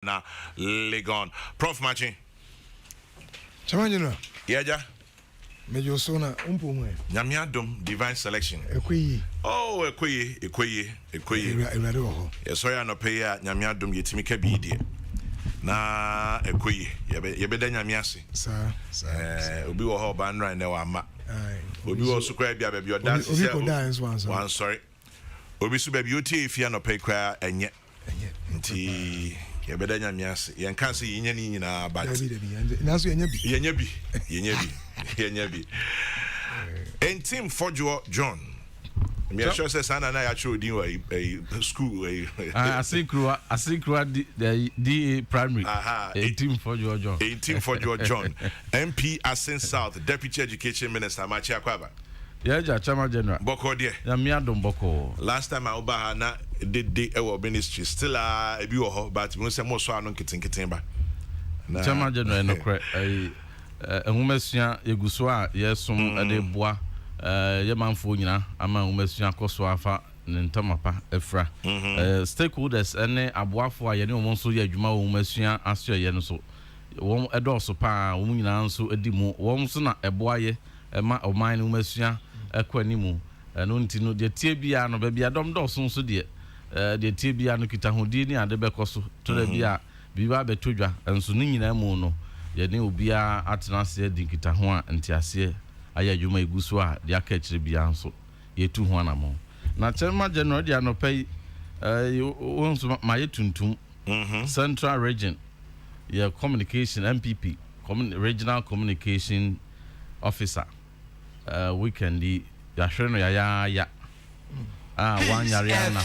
na Legon. Prof Machi. Chamanyina. Yaja. Mejo sona umpumwe. Nyamiadum divine selection. Ekwi. Oh, ekwi. Ewade ho. Yeso ya no pay ya nyamiadum yetimi ka bi die. Na ekwi yebeda nyamiase. Sa. Obi wo ho ban right now ama. Obi wo so kwa bia baby oda se. Obi ko dance one sorry. Obi so baby oti efia no pay kwa enye. Nti yebeda nyamiase yenka se yenya ni nyina but naso yenya bi en team Fojo John me sure say sana na ya show din wa school asinkru the primary team Fojo John MP Asin South Deputy Education Minister Machi Akwaba Chairman General Boko there na miadom Boko last time I oba na did our ministry still ebi wo ho but we say mo so anu kitten ba Chairman General no kre ehumesua eguso a yesum ade boa yemanfo nyina ama ehumesua koso afa ne ntamapa efra stakeholders ene aboafo a yene wo nso ye adwuma wo ehumesua aso ye no so won edoso pa wo nyina nso edimu won so na eboa ye ema oman ne ehumesua ekwanimu eno ntino de tie bia no ba bia dom doso nso de tie bia no kita hodi ni ade bekoso to da bia biba betodwa enso ni nyina mu no yene obia atenase di kita ho a ntiase aya dwuma eguso a de aka kire bia nso yetu ho anamo na Chairman General de anopai wonso maye tuntum Central Region ya communication MPP regional communication officer weekend ya hwere no ya one yare na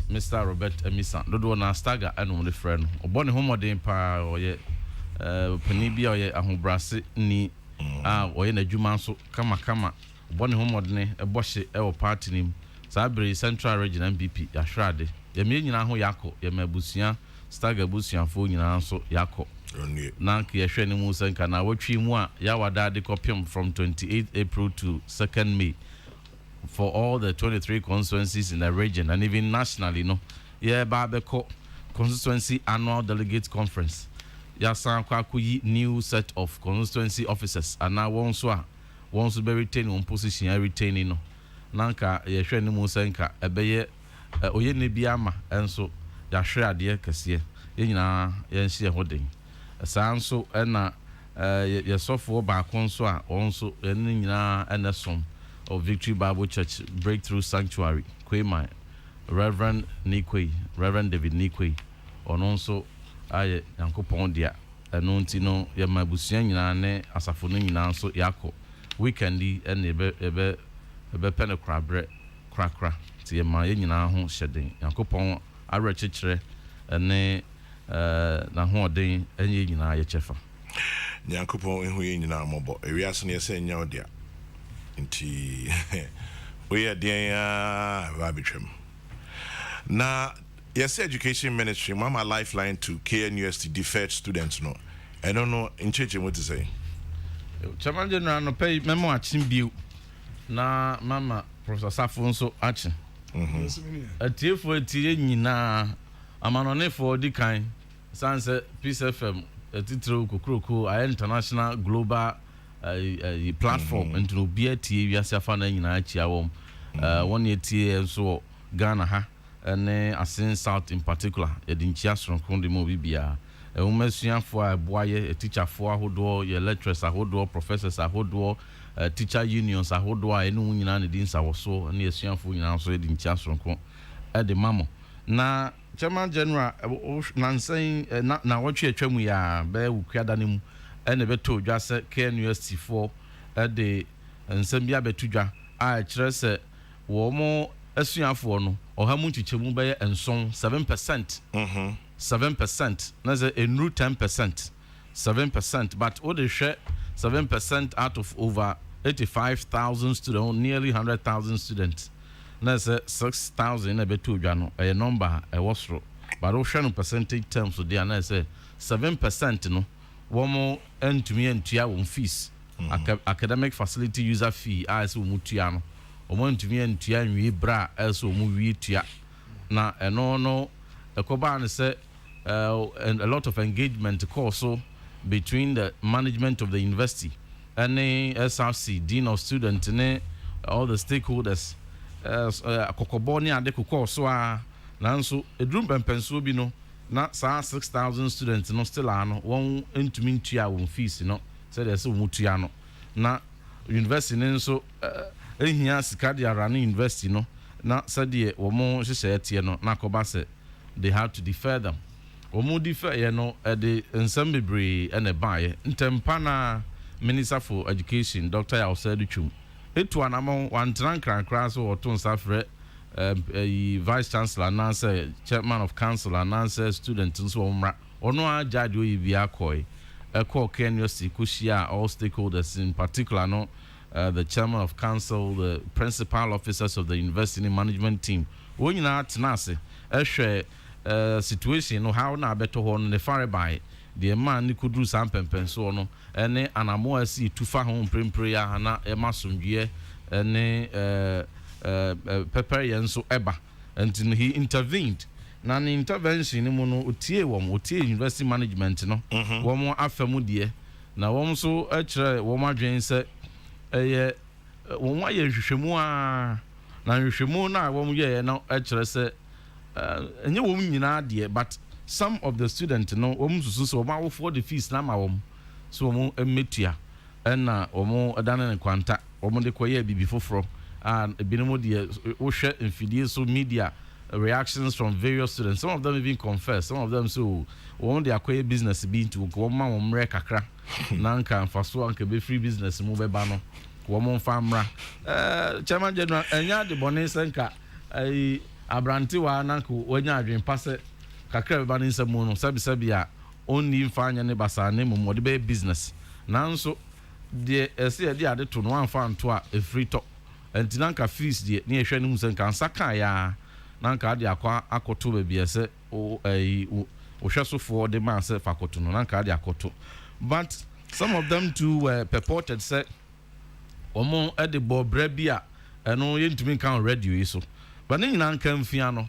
Mr. Robert Emisa dodo na staga anu de friend obone homodin pa oye panibia oye ahobrase ni oye na dwuma nso kama obone homodin ebohye e wo party nim Sabri Central Region MPP ya hwrade ya me nyina ho yakọ ya mabusua staga busuafo nyina nso yakọ na nke ya hwe ne mu senka na watwi mu a ya wada de kopim from 28 April to 2nd May for all the 23 constituencies in the region and even nationally, no. Yeah, Babeko Constituency Annual Delegate Conference. Yasan Kwakuyi new set of constituency officers and now once to be retained on position I retaining no. Nanka yeshwe ni musenka ebeye oye ne biama enso yahwe ade kese ye nyina yenhye hoden. Sanso na yesofo ba konso a onso ene nyina enesom of Victory Bible Church Breakthrough Sanctuary Kwema Reverend David Nikwe ononso aye yankopon dia eno ntino ya mabusua nyina ne asafo no nyina nso yakọ weekendi ene ebe pene krabre krakra tie ma ye nyina ho hyeden yankopon awerechekere ene na ho oden enye nyina ye chefa yankopon ehu ye nyina mobo ewiase ne yese nya odia nti we dey babitwem na yes education ministry mama lifeline to KNUST deferred students no I don't know in church what to say Chairman General no pay memo achin biu na mama Professor Safonso achin atiefo atie nyina amanonefo di kan sanse Peace FM titro Kokrokoo international global platform into no be tie wiase afa na nyina achia wom one yetie enso Ghana ha ene Asin South in particular edinchia sronkron de mo bibia umasuafo aboaye teacherfo ahodo ye lecturers ahodo professors ahodo teacher unions ahodo a enu nyina ne din sawoso ne asuafo nyina so edinchia sronkron de mamo na Chairman General nansen na wotwe atwamu ya be wukwada ne mu ene beto dwa se KNUST 4 de nsem bia betudwa a kire se wo mo asuafo no ohamu chichemu be enson 7% 7% na ze enru 10% 7% but o de hwe 7% out of over 85,000 students nearly 100,000 students na ze 6,000 na beto dwa no e number e wosro but o hwe no percentage terms so dia na ze 7% no womo entumi entua won fees academic facility user fee as wo mutua no womo entumi entua nwi bra as wo mu wi tua na eno no ekoba ne se and a lot of engagement also between the management of the university and the SRC, Dean of Students, and all the stakeholders. Kokoboni ade kokɔ so a nanso edrum pempenso bi no na saa 6,000 students no still ano won entumi ntua won fees no said they say mutua no na university ne nso ehia sika de ara na university no na said de wo mo hyehyɛ tie no na koba se they had to defer them wo mo defer ye no de nsɛm bebree na baaye ntempa na Minister for Education Dr. Yawsadu Chum etu anamo wantran krankra so oton safre vice chancellor ananse chairman of council ananse student nso omra ono ajade oyibi akoi eko University kushia all stakeholders in particular no the chairman of council, the principal officers of the university management team wonyina tenase ehwe situation no how na beto ho no ne fare by the man ni kudru sampempen so no ene anamo asi tufa ho prempre ya na emasomdwe ene pepper yenso eba and he intervened na the intervention ni mu no otie university management no wom afamu de na wom so akire wom adwen se eye wom aye hwehwemu a na hwehwemu na wom ye na akire se enye wom nyina de but some of the students no wom susu so wom for the fees na ma wom so wom emetua na wom adane ne kwanta wom de koye bibi foforo and binimo de wo hwe mfidie so media reactions from various students. Some of them even confess, some of them so won their acquire business be into woma womre kakra nanka faso anka be free business mu be ba no womon famra chairman general enya de bone senka abranti wa nanka wonya adwen pase kakra be ba no nsemu no sabi a onni mfanya ne basane mu mode be business nanso de ese de ade to no amfa nto a free to entinanka fees de ne ehwe ne mu senka ansaka ya nanka ade akwa akoto be biese o hwesofo de man se fakoto no nanka ade akoto but some of them too were purported say omo e de bobra bia eno yentumi kan radio so but ne nyina kan fia no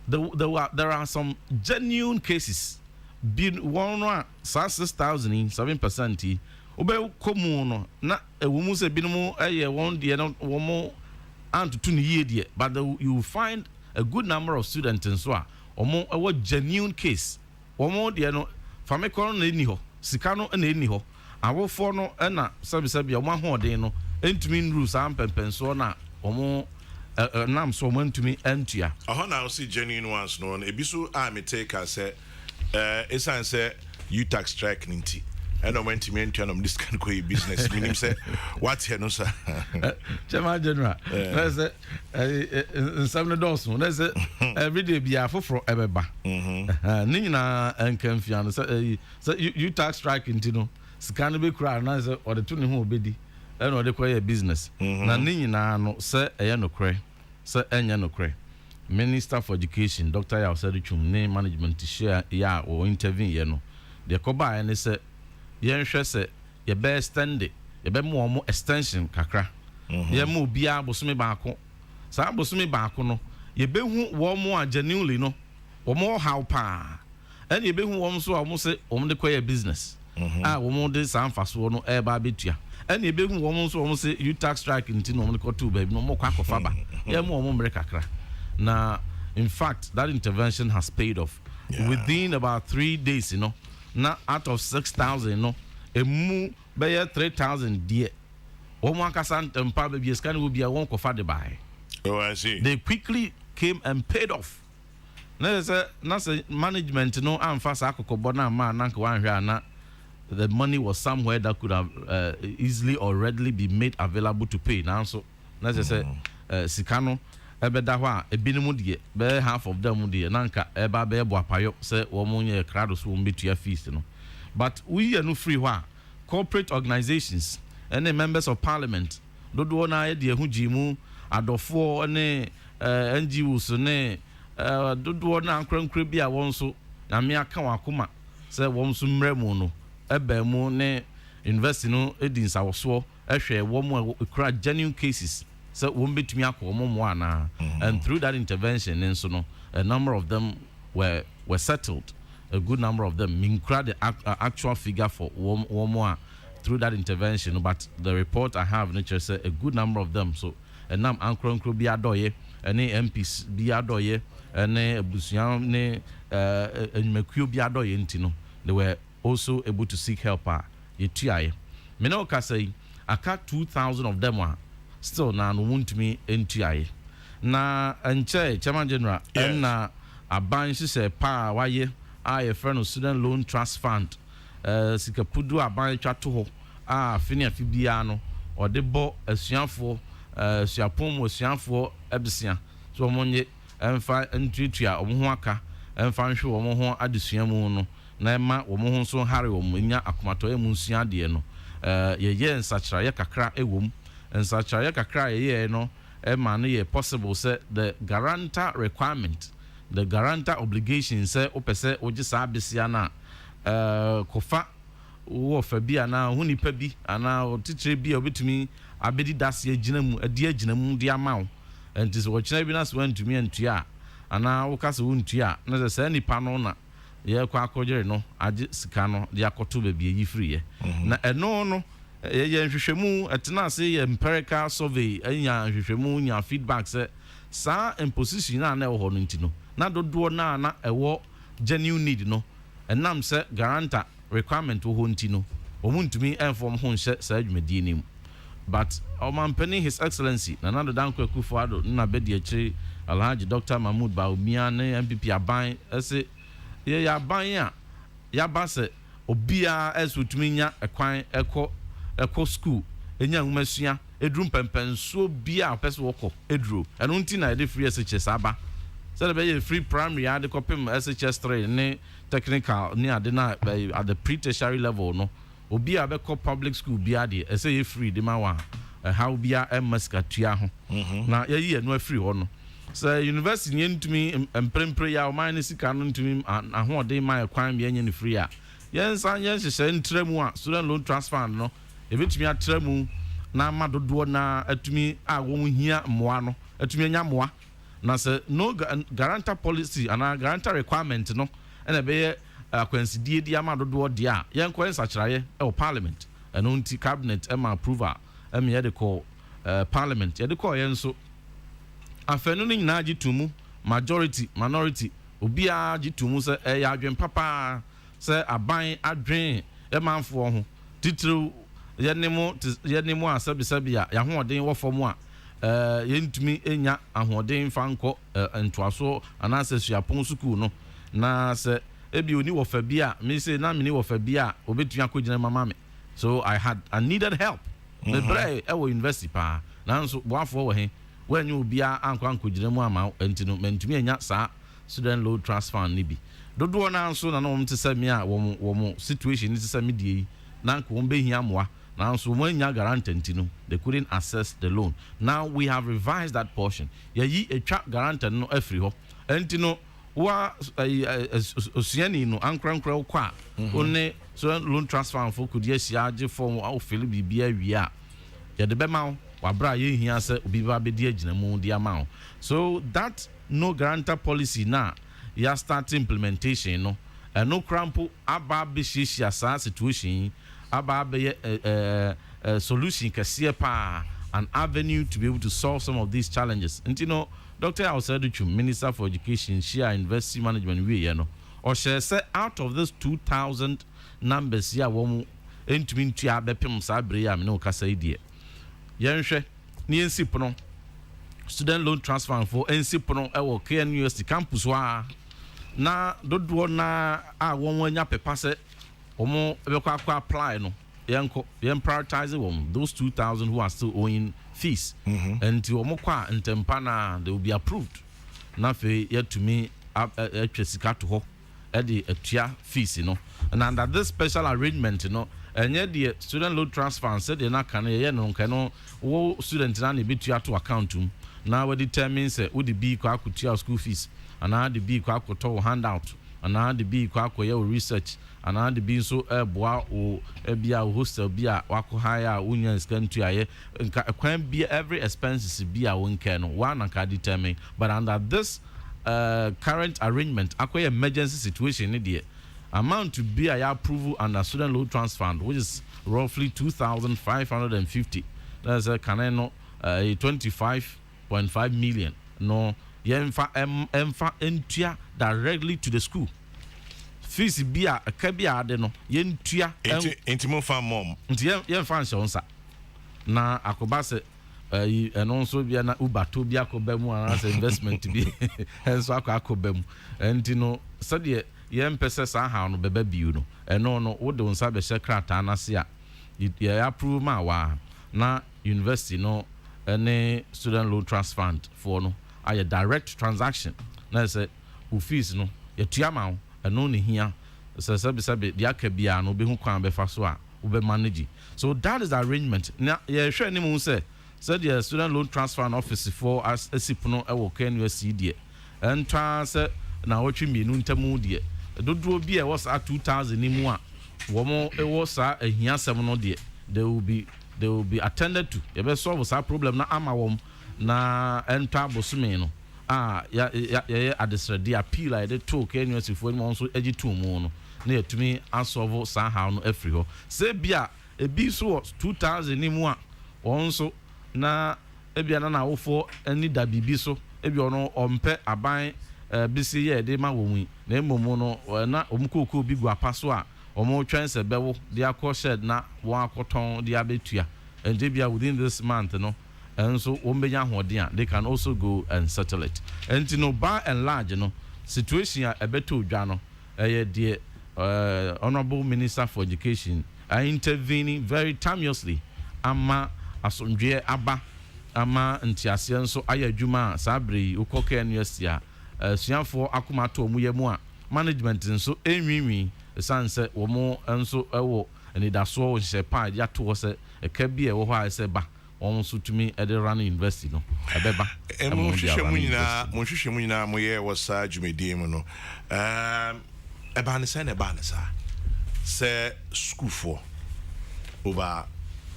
there are some genuine cases been one 6,000 7% obe komu no na ewumu se binomu eye won de no womo antutu ne yie de but you find a good number of students in so a genuine case omo de no famekoro na eni ho sika no na eni ho awofo no na sabi omo ahoden no entumi rules am pempenso na omo nam so omo entumi entua aha na see genuine ones no ebiso me take as esan say you tax strike ninti and I went to me and this can go business. Meaning, say, what's here, no, sir? Chairman General, there's some doors, there's every day be a for ever. Nina and Kenfian, so you tax strike into no, scan be cry, or the tuning who be and or the quiet business. Nina no, sir, a no cray, sir, and no cray. Minister for Education, Dr. Yawsadu Chum, name management to share, ya or intervene, you know. The Koba and they said, yenhwe se ye be extend ye be mo extension kakra ye mo bia bosome baako sa bosome baako no ye be hu wo mo a genuinely no wo mo how pa and ye be hu wo so wo se wo de koye business wo mo de san faso no e ba betua and ye be hu wo so wo se you tax strike nti no mo ko tu ba no mo kwa kofa ba ye mo mre kakra na in fact that intervention has paid off within about 3 days, you know. Now out of 6,000, no, a mu by 3,000 dear. One casant and probably a scan will be a wonk of father by. Oh, I see. They quickly came and paid off. There's a management, no, I'm fast Akokobona man, Nanka, the money was somewhere that could have easily or readily be made available to pay. Now, so, let's say, Sikano. Ebedawa ebinimudie be half of them mudie nanka eba be boapayo se wo munye krado so mbetua fees no but we are no free wa corporate organizations and the members of parliament dodo na ye de hujimu adofo ne NGOs ne dodo na ankrankra bia won so na me aka wakoma se won so mremu no eba mu ne invest no edinsa woso ehwe wo mu kra genuine cases. So and through that intervention, and so no, a number of them were settled a good number of them. Minkra the actual figure for one more through that intervention, but the report I have nature say a good number of them. So and now Ankronkro bi adoye, any MPs bi adoye, any Busian ne Mekuo bi adoye intino. They were also able to seek help. Yetiaye. Menoka say aka 2,000 of them were still now want me NTI. Na enche Chairman General na aban say pa waye a friend of student loan trust fund sikapudu aban twa to ho fini afibia no or de bo asuafo suapom asuafo ebisia so omonye emfa ntutua omo ho aka emfa nhwe omo ho adesua mu no na ema omo ho so hare omo nya akomato emu nsua de no ye nsachara ye kakra ewom nsachara ye kakra ye no ema no ye possible say the guarantor requirement, the guarantor obligation say opese oje sa abesia na kofa wo fa bia na hunipa bi ana otitire bia obetumi abedi dase aginamu ade aginamu de amawo enti wo kyena bi na so antumi antua ana wo kase wo ntua na se nipa no na ye kwa akojere no age sika no de akoto ba bi yi free ye na eno no ye nhwehwemu etena se ye empirical survey anya nhwehwemu nya feedback se sa imposition na na ho no ntino na dodo na ewo genuine need no enam se guarantor requirement wo ntino omuntumi inform ho nhyɛ sa adwumadi nim but omampani his excellency na nando danko akufo-addo na bedi akiri Alhaji Dr. Mahmoud Baumia ne MPP aban ese ye ya ban a ya ba se obia esutumi nya ekwan ekɔ school enya humasua edrum pempenso bia pese wokɔ edro eno nti na de free SHS aba so the be free primary ade kopem SHS 3 ne technical ne ade na at the pre-tertiary level no obia be kɔ public school bia de ese ye free de ma wa how bia emaska tua ho na ye yi eno free ho no so university nye ntumi emprempre ya o man sika no ntumi ahode ma ekwan bia nye ne free a yensa nye hyehyɛ ntremu a student loan transfer no ebetumi atremu na madodo na atumi a won hia mmoa no atumi anya mmoa na se no guarantor policy and guarantor requirement no ena be akwansidie di amadodo de a yenkɔ nsachiraye e parliament eno nti cabinet e ma approval e me de call parliament ye de call yenso afenu ni nyina agitumu majority minority obia agitumu se e ya adwen papa se aban adwen e manfo ho titru yenemu asabisabi a ya hoden wo fom a yentumi enya ahoden fanko ntoaso anase suapon school no na se ebi oni wo fa bi a me say na me ni wo fa bi a obetumi akogina mama me so I needed help the brave e wo university pa na so boafo wo he when you be ankogina mu ama entino mentumi enya sa student loan transfer ni bi dodo na so na no mte se me a wo situation ni se me die na nko mbe hia moa now so when you guarantee ntino they couldn't access the loan. Now we have revised that portion ye a track guarantee no every ho ntino wa osiani no ankrankra kwa onne so loan transfer for could yes age form o feel bibia wi a ye de be ma wa bra ye hia se obi ba be di agina mu di ama so that no guarantor policy na ya start implementation no no crampo aba be shishia sa situation aba be solution kase pa an avenue to be able to solve some of these challenges. And you know, Dr. Auseduchu, Minister for Education, Share University Management, we or share say out of those 2,000 numbers here, one into me to Abepim Sabria, no Casa idea. Yanshe, Niensipono, student loan transfer for Ensipono, our KN University campus. Na do na one yape passe, omo apply no. Yen prioritize those 2,000 who are still owing fees and to omokwa ntempana they will be approved na fe yet to me atwesika to ho e de atua fees and under this special arrangement and yet the student loan transfer said they na kan ye no kan wo student na be tua to account now we determine say wo the be kwa akutua school fees and the be kwa akoto handout and the be kwa akoye research and the be so boa o bia hostel bia wako hire union scan to aye kwan be every expenses bia won can one can determine but under this current arrangement akoye emergency situation ni de amount to be a approval under student loan transfer fund, which is roughly 2,550. That's a caneno 25.5 million. No, emfa entia directly to the school. Fees be a kabia de no yentua intimo farm mom. Yen fan shonsa. Na akobase and also be an uba to be akobemu as investment to be and so akobemu. And you know, said yen pesa how no bebe biuno. And no, what don't sabe secret anasia. You approve my wa na university no any student loan trust fund for no a direct transaction. Na say fees no ye tuama and no here sabe the akabia no be hu kwan be fa so a wo be manage. So that is the arrangement. Now ye hwe ni mu say the student loan transfer office for as asipuno e wo KNUST die entwa say na wotwe mienu ntamu die dodo bi e was at 2000 ni mu a womo e was a hiasem no die they will be attended to. You be solve that problem na ama wom na entwa bosome no ya adesrede appeal like the talk KNUST for mo so egitu mu no na yetumi asolve somehow no every ho say bia e bi so 2000 ni mu a won na ebia na wofo ani da bibi so ebia ono ompe aban bisi ye de ma womu na emomu no na omkoko bi gu apaso a omo twense bewo de akọ shed na won akoton de abetua and ebia within this month no and so ombenya hoden a they can also go and settle it. And you know, by and large no situation a beto dwa no de honorable minister for education are intervening very timeously ama asomdwe aba ama ntiase nso aya adwuma sabre ukoke university a suafo akomato omuyemu a management nso enwinwi sanse womo nso ewo enidaso wo hye pa ya to se eka bi e wo ho a se ba won so tumi e de run university no ebeba mo hwehwe mu nyina mo ye wasa dwumedi mu no eba ne sa se school for over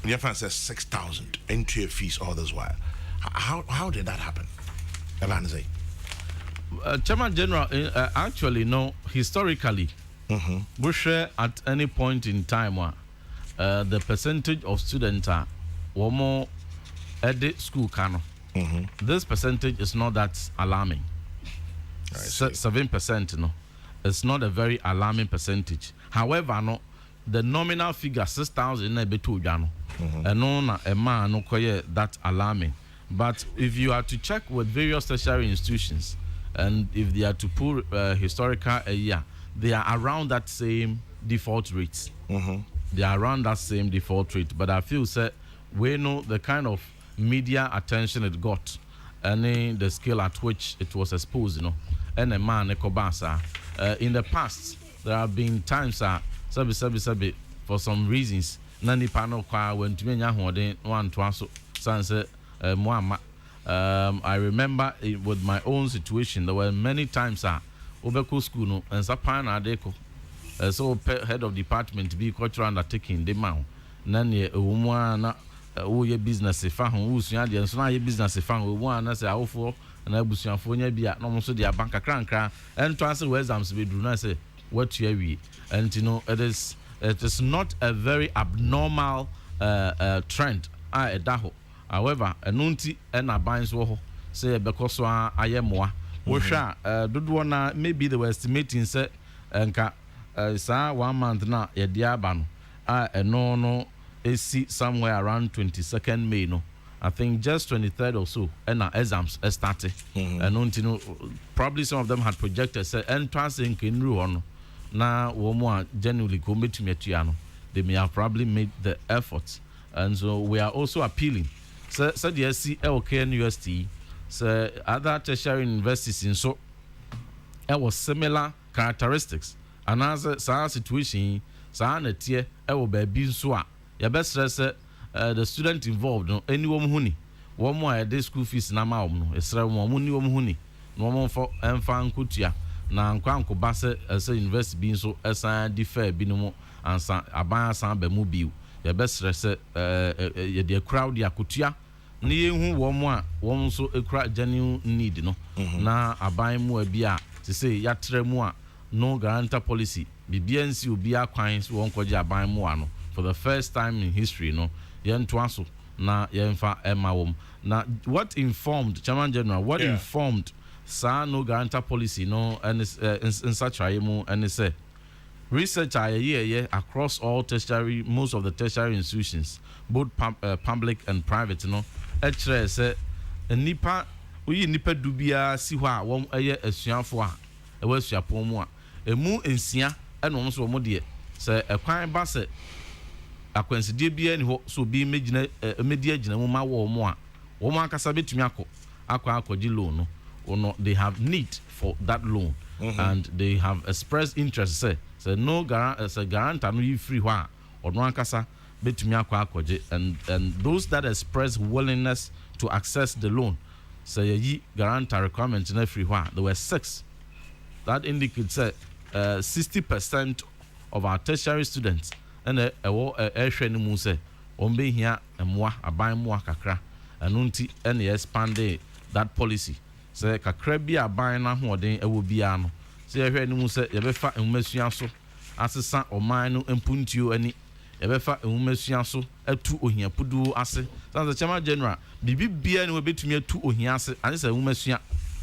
your fan says 6,000 entry fees all this while. How did that happen? Chairman General, actually, no, historically, we share at any point in time the percentage of students are more at the school canon. This percentage is not that alarming. 7%, no, it's not a very alarming percentage. However, no, the nominal figure 6,000 na beto dwano. And no a man no koye that alarming. But if you are to check with various tertiary institutions and if they are to pull historical a year, they are around that same default rate. They are around that same default rate. But I feel say we know the kind of media attention it got and the scale at which it was exposed, you know. And a man ekobasa in the past there have been times sabi for some reasons nani panel kwa when to nya hoden one to so sanse muama. I remember with my own situation there were many times obeko school no and sapana adeko so head of department be cultural undertaking the man nani ewumwa na wo ye business fa ho usua de so na ye business fa ho wo na say awofo na abusuafo nya bia no mo so de abanka krankra and to answer exams be do na say what you wi and you know it is not a very abnormal trend edaho. However enunti na ban so ho say bekoso ayemoa wo hwa dodo na maybe they were estimating say enka sa 1 month na ye dia ba no no AC somewhere around 22nd May no. I think just 23rd or so and exams started and you know probably some of them had projected say entrance in Kenru on na womo genuinely go metumetua no they may have probably made the effort and so we are also appealing so the SC KNUST so other tertiary universities in so it was similar characteristics and as a situation sa na tie e wo ba bi nso a ya be stress the student involved no anyone huni one more the school fees na ma no esra mo ni wo huni no mo fo emfa nkotua na nkwa nkoba se university bi nso esan defer bi no mo ansa aban asan ba mu bi ya be stress ye the crowd ya kotua na ye hu wo mo a wo nso ekra genuine need no na aban mu abi a se ya tre mu a no guarantor policy BBNC will be a coins won't go aban mu for the first time in history, no, yen twaso na yenfa emma na what informed Chairman General, what informed sa no guarantor policy no and in such a mu and say research across all tertiary, most of the tertiary institutions, both public and private, you know, actually say nipa dubia si hwa won eye asuafo a e wa asuapon mu a emu ensia e no so mo de se ekwan ba se akwansidie bia ni ho so bi megina medi agina mu ma wo mo a wo mo akasa betumi akwaji loan no they have need for that loan and they have expressed interest say no guarantor no you free hwa ono akasa betumi akwaje and those that express willingness to access the loan say ye guarantor requirement in every hwa there were 6 that indicates 60% of our tertiary students and hwe ni mu say ombe hia emwa aban mu akakra anunti and expand that policy say kakra bi aban na hoden ewo bia no say hwe ni mu say ye befa enmasua so asesa oman no empuntuo ani ebefa enwumasua so atu ohia pudu ase sanse Chairman General bibibia ni webetumi atu ohia ase ane se enwumasua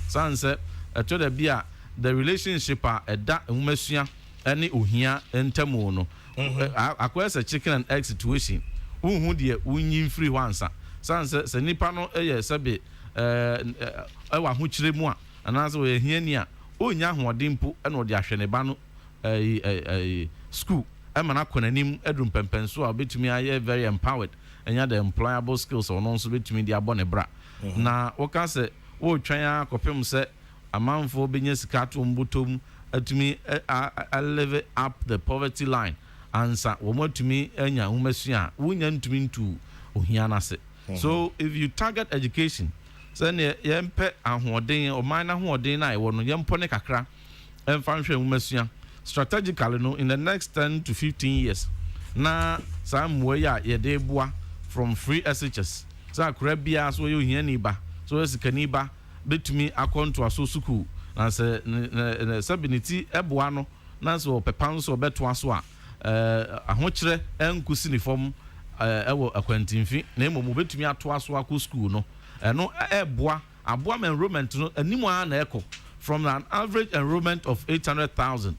sanse eto da bia the relationship eda enwumasua ane ohia entamo no akwese chicken and egg situation unhu de unyin free wansa sanse se nipa no eye sebe ewa ho kire mu a anase we hia ni a onya hoodimpo ene ode ahwene ba no school emana konanim edrum pempenso a betumi aye very empowered enya the employable skills or no so betumi dia bone bra na woka se wo twan akopem se amanfo benya sika to mbotom atumi live up the poverty line ansa wo matumi enya humasua wonya ntumi ntu ohia na se so if you target education say ne yempe ahoden o man na hoden na e wo no yempo ne kakra emfa nhwe humasua strategically no in the next 10 to 15 years na some way ye dey boa from free SHS so akra bia so ye ohia ni ba so esikani ba betumi akonto aso suku na se sabinity eboa no na so pepan so beto aso a ahokire enkusi ni form ewo akwantimfi na emo betumi ato aso akọ school no no eboa aboa enrollment no animu a na eko from an average enrollment of 800,000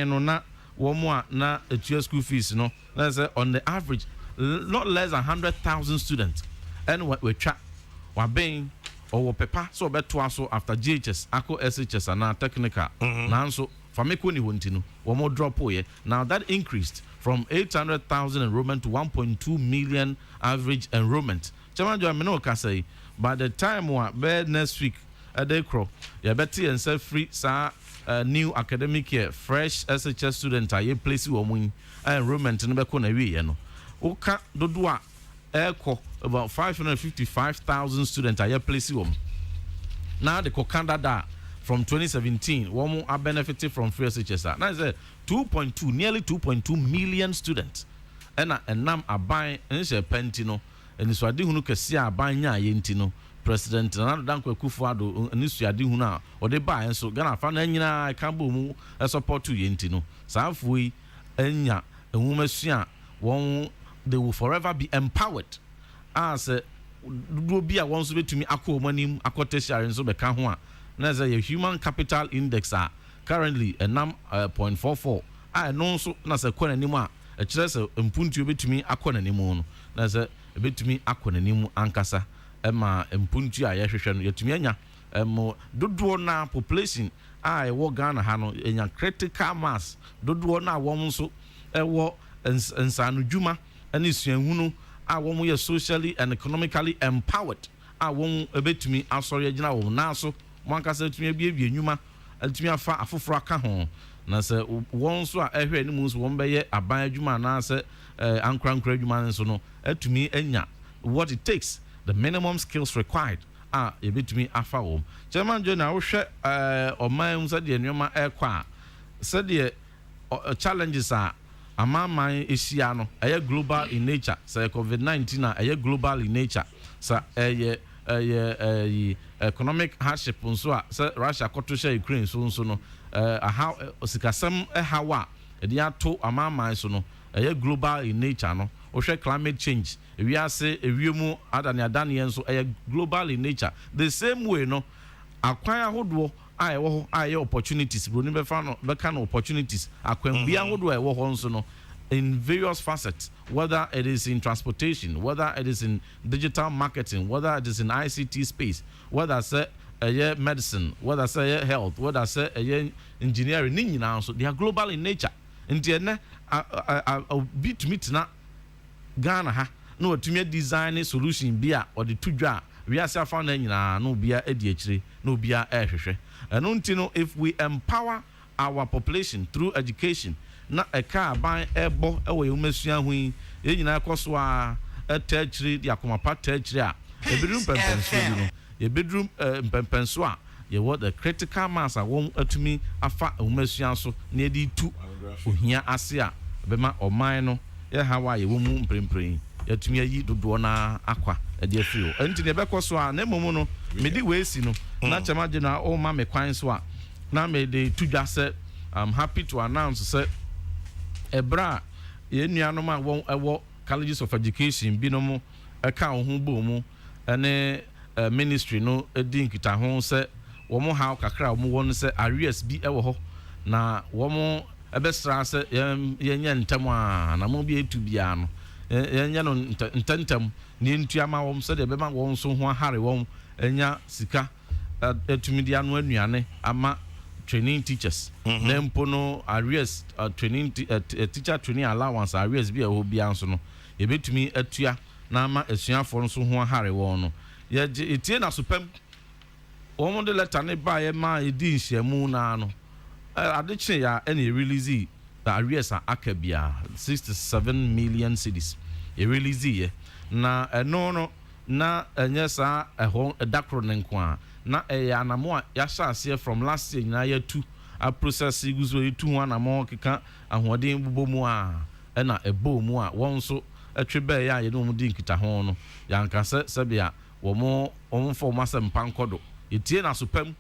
no na womo na etua school fees no na say on the average not less than 100,000 students and we twa wa ben or pepa so beto aso after GHS ako SHS and technical nanso fameko ni honti no womo drop oye now that increased from 800,000 enrollment to 1.2 million average enrollment Chairman Joe Amino ka say by the time we next week adekro ya beti and say free sa new academic year fresh SHS student aye place wo mun enrollment no be ko na wi ye no oka dodo a eko about 555,000 students aye place wo now the Canada from 2017 wo are benefited from free SHS now is 2.2 nearly 2.2 million students and enam aban ense pentino eniso ade hunu kese aban nya aye ntino President Nana Dankwa Kufuado Nisuadi Huna or the buy and so Ghana fan anyina Kambu mu support to Yentino. Safui Enya a woman won they will forever be empowered. As do be a wants to me Ako money Akotesha and so Bekanwa. There's a human capital index currently a 0.44. I know so Nasa Kwan anymore. A chess impuntu bit to me Akon anymore. There's a bit to me Akon anymore Ankasa. Emma empuntu a yehwehwe no yetumi anya dodo na population a ewo Ghana ha no enya critical mass dodo na won so ewo ensanu dwuma ane suahunu a won ye socially and economically empowered a won ebetumi asori agina won na so monkasa tumi abie nwuma atumi afa afoforo aka ho na se won so a ehwe ni mu so won be ye aban adwuma na se ankrankra adwuma nso no atumi anya what it takes the minimum skills required a bit me afa wom Chairman General wo hwe oman so de nneoma ekwa so de challenges amaman ehia no eye global in nature say COVID-19 eye global in nature sa eye economic hardship nso a se Russia koto share Ukraine so no aha sikasem hawa e dia to amama so no global in nature no ohwe climate change we are say ewiemu adane enso global in nature the same way no akwan ahodo ewo ho opportunities bro ni be fa no be kan opportunities akwan bia ahodo ewo ho nso no in various facets, whether it is in transportation, whether it is in digital marketing, whether it is in ICT space, whether it's medicine, whether it's health, whether it's engineering, so they are global in nature. In the end, a bit meet na Ghana ha no to me design solution bia or the two jar we are found no bia edie no bia ehwehwe. And if we empower our population through education, na eka aban ebo ewo yumesua hui ye nyina koso a tertiary dia komapa tertiary a ebedrum pempenso no ye bedrum pempenso a ye what the critical mass a won atumi afa yumesua so na ye di tu ohia ase a bema oman no ye hawa ye wo mu mprempren yatumi ayi dodo na akwa e de afiro enti ne bekoso a na momu no medi we si no na chama je na o ma me kwan so a na me de tudwa se I'm happy to announce say Ebra ye nuanom a won ewo colleges of education binom eka ho bo mu ene ministry no edi nkita ho se wo mo ha kakra wo won se arrears bi ewo ho na wo mo ebesra se ye nya ntam a na mo bi etu bia no ye nya no ntantam ni ntuama wo se de be ma wo so ho hare wo enya sika etumi dia no anuane ama training teachers nempo no arrears training teacher training allowance arrears bi e ho bia nso no e betumi atua na ama asuafo nso ho hare won no ye etie na sopam wo mo de letter ne ba ye ma edi nhyiamu na no adeche ya ene release the arrears akabia 67 million cedis e release ye na no na enye sa ehon edakro ne nko na anamo ya shase from last year na ya tu a process guzo etu ho anamo keka ahoden bubo mu a na ebo mu a won so atwebe ya ye no mu di nkita ho no ya nkase sebia wo mo for masem pankodo etie na sopam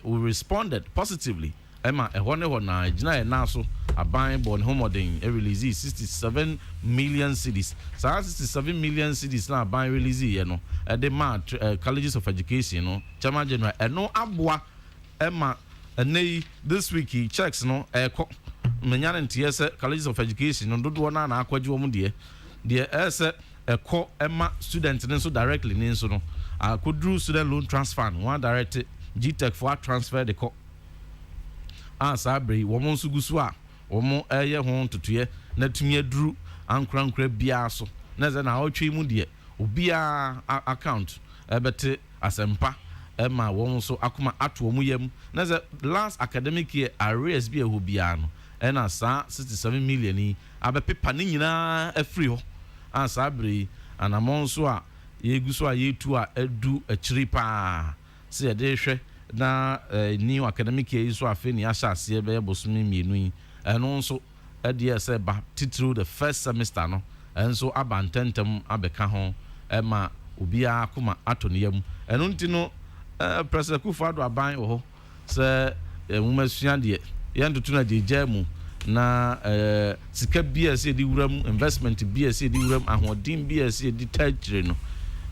we responded positively ema ehone ho na gina na so aban born homoden e release 67 million cedis 67 million cedis na aban release ye no e de ma colleges of education no chama general eno aboa ema enei this week he checks no eko menyane ntie se colleges of education no dodo na na akwaji wo mu de ese eko ema student ne so directly ne so no akodru student loan transfer no one direct GTech for transfer the co sabri wo mo nsugusu a wo mo eye ho totoye na tumi aduru ankra bia so na ze na otwe mu de obia account ebete asempa ema wo mo so akoma ato mu yam na ze last academic year arrears bi eho bia no ena sa 67 million ni abepepa ne nyina afri ho sabri anamon so a yeguso a yetu a edu akiri pa se de hwe na new academic year so afeni ahase be bosumi mienu yi eno nso ade se ba titru the first semester no enso abantentem abeka ho ema obia akoma atoniyam eno ntino President Kufado aban ho se mumasua de yentoto na jejamu na sika BS di wuram investment BS di wuram ahodim BS di Tertiary no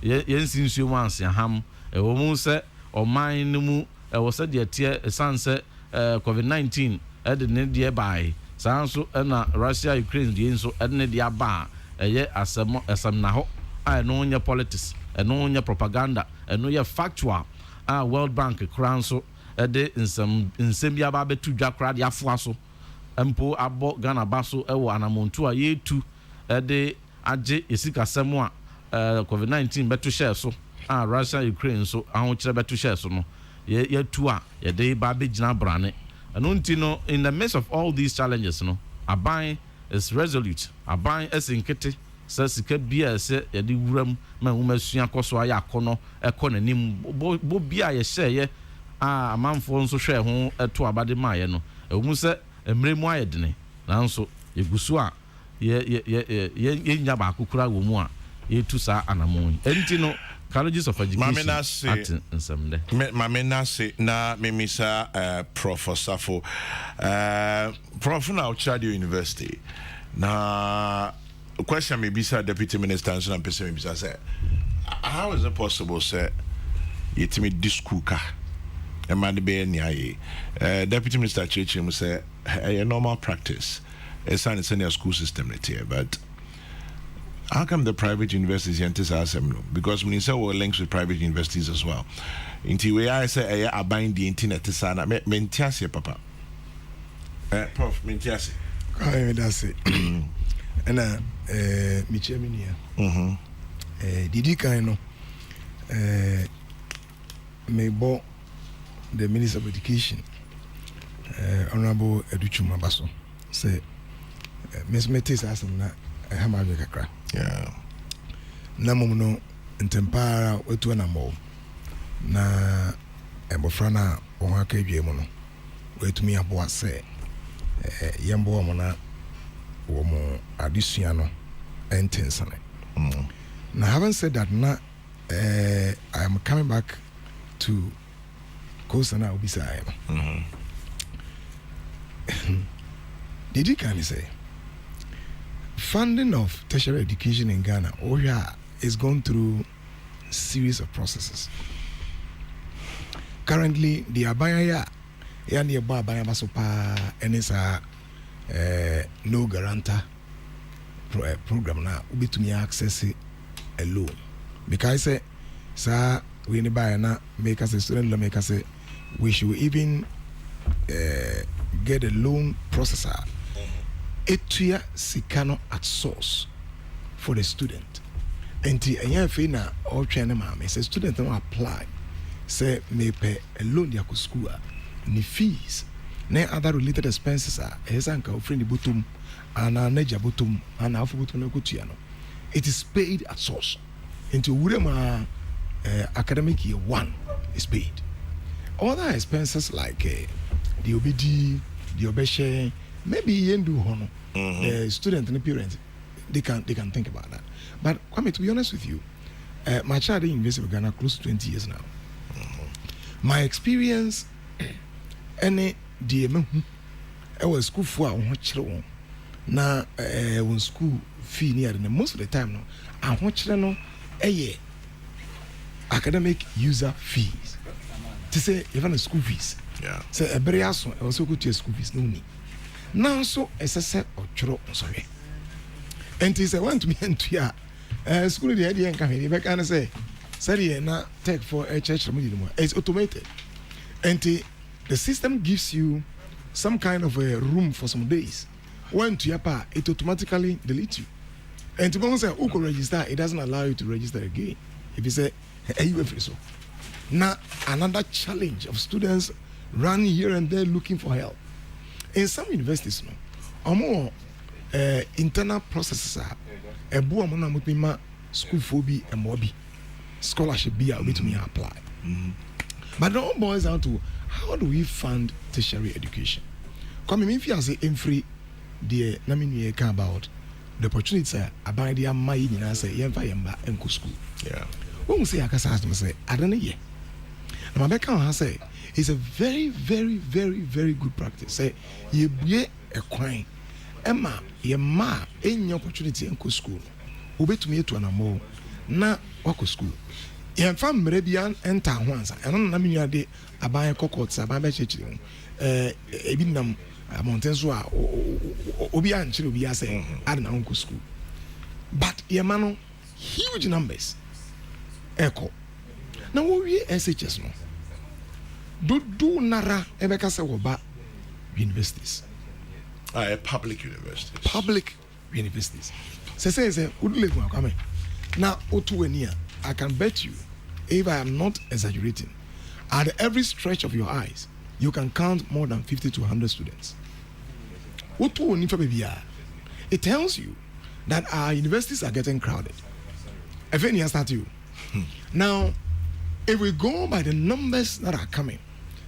yensinsuo mu ansiaham ewo mu se oman no mu ewo se de tie sanse COVID-19 ede ne de bai sanso na Russia Ukraine de nso ede ne de aba eye asem na ho no nya politics no nya propaganda no nya factual World Bank kranso ede nsem bia ba betu dwa kra de afo aso empo abo Ghana baso ewo anamontu a yetu ede age esika semu a COVID-19 betu share so Russia Ukraine so ahon kire betu share so no yetu a yede ba begina brane anunti no in the midst of all these challenges no aban is resolute aban esinkete sika bia se yede wuram ma wumasua koso aya kono ekonanim bo bia ye share amanfo nso hwe ho eto abade maaye no ewumu se emremu ayedene nanso yegusu a ye nya ba akukura wo mu a yetu sa anamon enti no Colleges of Education Act in some day. Mamena say na memisa Professor for Prof now Chadio University. Na question maybe sir Deputy Minister and person maybe say how is it possible sir yetimi diskuka e man be niaye Deputy Minister Chechim say a normal practice it's an senior school system here but how come the private universities because when you say we're linked with private universities as well into where I say I bind the internet to sana mentiasi papa Prof mentiasi that's it and micheminia didi kind no may bo the Minister of Education Honorable Educhuma Baso say Miss Metis asam Hamabe kakra. Yeah. Na mono ntempara wetu na mo. Na ebofra na won aka dwe mu no. Wetu mi abo ase yembo mo na wo mo adesua no entensane. Now having said that na I am coming back to Kosana Obisa. Did you kindly say funding of tertiary education in Ghana is going through a series of processes. Currently, the Abaya yani Abaya Basopa and it's a no guarantor program now will be to me access a loan. Because I say, sir, we need buy na make us a student make us say we should even get a loan processor. Etuya sikano at source for the student. And the fina all China mama say student don't apply. Say may pay a loan ya school ni fees. Ne other related expenses are esanka offering the bottom and a neja bottom and alpha bottom no kutiano. It is paid at source. Into Urema academic year 1 is paid. Other expenses like the OBD, the Obeshe, maybe yendu hono. The student and the parents, they can think about that. But Kwame, to be honest with you, my child in University of Ghana close to 20 years now. My experience, any DM, I was school for a na when school fee near and most of the time no, I watch no a year academic user fees. To say even a school fees. Yeah. So a very awesome also go to your school fees no need. Now so as I said or choro sorry. And it is I want to be into ya school the idea and come here. If I can say sorry na take for a church it's automated. And the system gives you some kind of a room for some days. When to your part, it automatically deletes you. And to go say who can register, it doesn't allow you to register again. If you say hey you free so. Now another challenge of students running here and there looking for help. In some universities, no, or more internal processes are a boa mona mutima school phobia and mobi scholarship be able to me apply. But it all boils down to how do we fund tertiary education? Come if you say in free the namini about the opportunities about the my in say yemba and school. Yeah. When we say akasa say I don't know yet. Now my background say it's a very, very, very, very good practice. Say you be a coin. Emma, your ma any opportunity in school. Ube to me to an amo na wako school. Your fam Meridian enter once. I don't know you de abaya cocots, abaya church. Ebinam Montensua Obi and Chilubia say I don't know school. But your mano huge numbers. Echo. Now we SHS no. Do nara ebeka se woba universities. Public universities. Public universities. Say udule kwa kame. Now otuwania I can bet you if I am not exaggerating at every stretch of your eyes you can count more than 50 to 100 students. It tells you that our universities are getting crowded. If any start you. Now if we go by the numbers that are coming,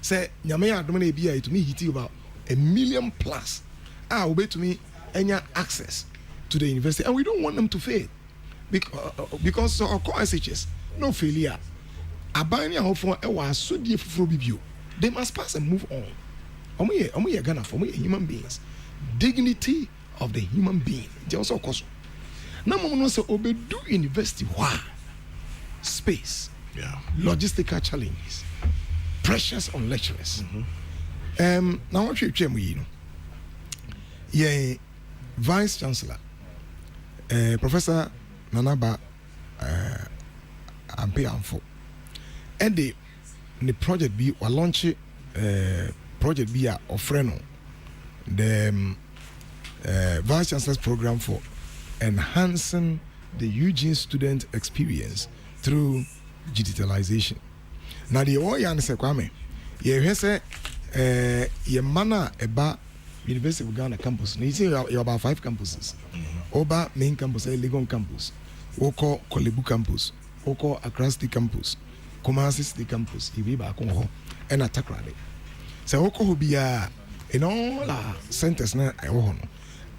say nyamea domine bia to me hit about 1 million plus will be to me any access to the university, and we don't want them to fail because our core SHS no failure. Abani ahofo e wa asodie fufuro bibio. They must pass and move on. Omo Ghana for me human beings. Dignity of the human being. They also cause. Now mo no say obedu university wa space. Yeah. Logistical challenges. Pressures on lecturers. Now what you know. Yeah, Vice Chancellor Professor Nanaba Ampeamfo. And the project be or launch project be a offreno the Vice Chancellor's program for enhancing the Eugene student experience through digitalization. Now the oyan se kwame ye say ye mana eba University of Ghana campus. You see you about 5 campuses. Oba main campus, Legon campus, Oko Kolebu campus, Oko Accra City campus, Kumasi City campus, Ibiba Kongo, and Atakrade. So Oko will be in all our centers now.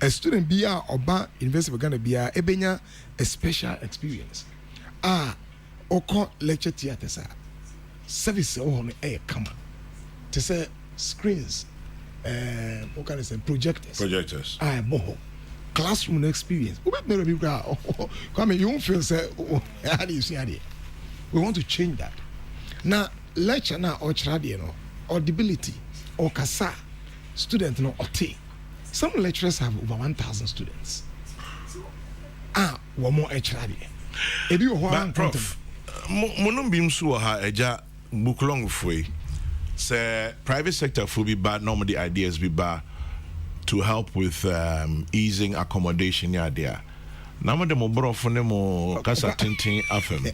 A student be Oba University of Ghana be Ebenya a special experience. Oko lecture theatres service on air come to say screens. What can I say? Projectors. Boho. Classroom experience. Come you won't feel say, how do you see it? We want to change that. Now, lecture now or tradiano or debility or kasa student no or T. Some lecturers have over 1,000 students. One more tradi. If you want prof, monumbim suha eja buklong fwe. Say private sector will be bad. Normally ideas be bad to help with easing accommodation. Yeah, there. Now the mo bro for mo kasa tintin afem.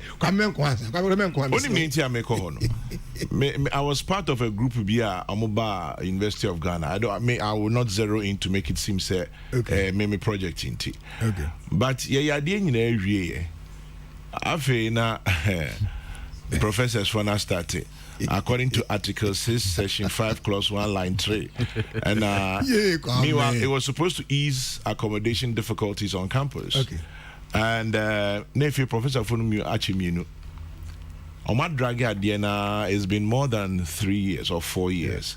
Only me make I was part of a group via Amoba University of Ghana. I will not zero in to make it seem say me project inti. Okay. But yeah, idea in area. Afe na professors wanna start it. According to Article 6, Section 5, Clause 1, Line 3. And meanwhile, it was supposed to ease accommodation difficulties on campus. Okay. And nephew Professor Funumi Achiminu, Omar Draghi at Diana has been more than 3 years or 4 years.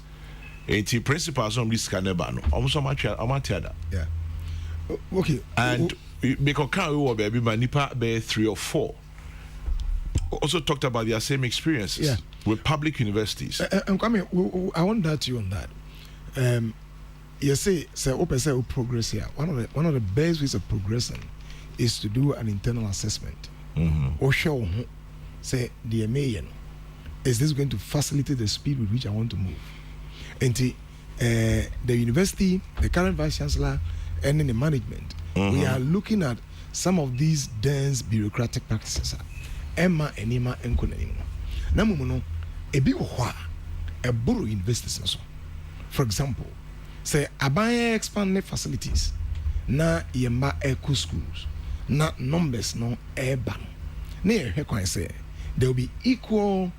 And the principal of this Canebano, almost Amatiada. Yeah. Okay. And because we were baby Manipa be 3 or 4. Also talked about their same experiences with public universities. I want that you on that. You say progress here. One of the best ways of progressing is to do an internal assessment. Or show say the MAN, is this going to facilitate the speed with which I want to move? And the university, the current vice chancellor, and in the management, we are looking at some of these dense bureaucratic practices. Emma and Emma and Konanimo. Namuno, a big a borough universities. For example, say Abaya expand facilities, na yemba eco schools, na numbers no urban. Near here can say there will be equal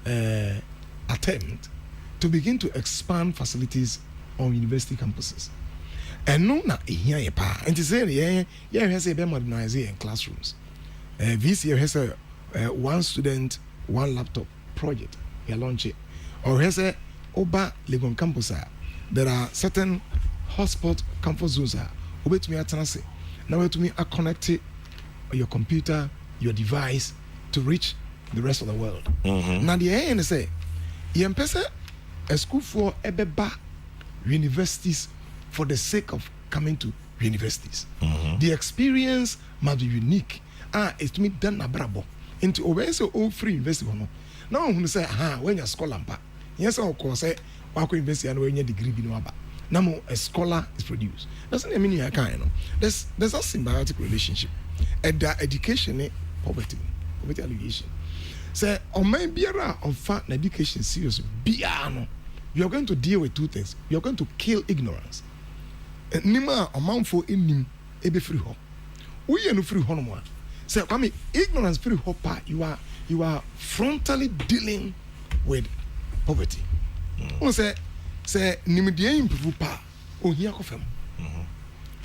attempt to begin to expand facilities on university campuses. And no na here pa. And to say has a be modernizing classrooms. VC has a 1 student, 1 laptop project. You launch it. Or has a Oba Legon campus. There are certain hotspot comfort zones. Obey to me at Tennessee. Now to me are connected your computer, your device to reach the rest of the world. Now the end say, you a school for Ebeba universities for the sake of coming to universities. The experience must be unique. It's to me done abrabo. Into obey so all free university. Now when you say, when you're a scholar, yes, of course, wako university and when your degree be no. Now a scholar is produced. Doesn't mean you can. There's a symbiotic relationship. And the education, poverty alleviation. Say, on my beera of fact education serious biano. You're going to deal with 2 things. You're going to kill ignorance. Nima amount for in ebe free ho. We are no free ho no more. Say, I mean, ignorance free ho pa. You are frontally dealing with poverty. Say nimidie improve pa. O here kofem.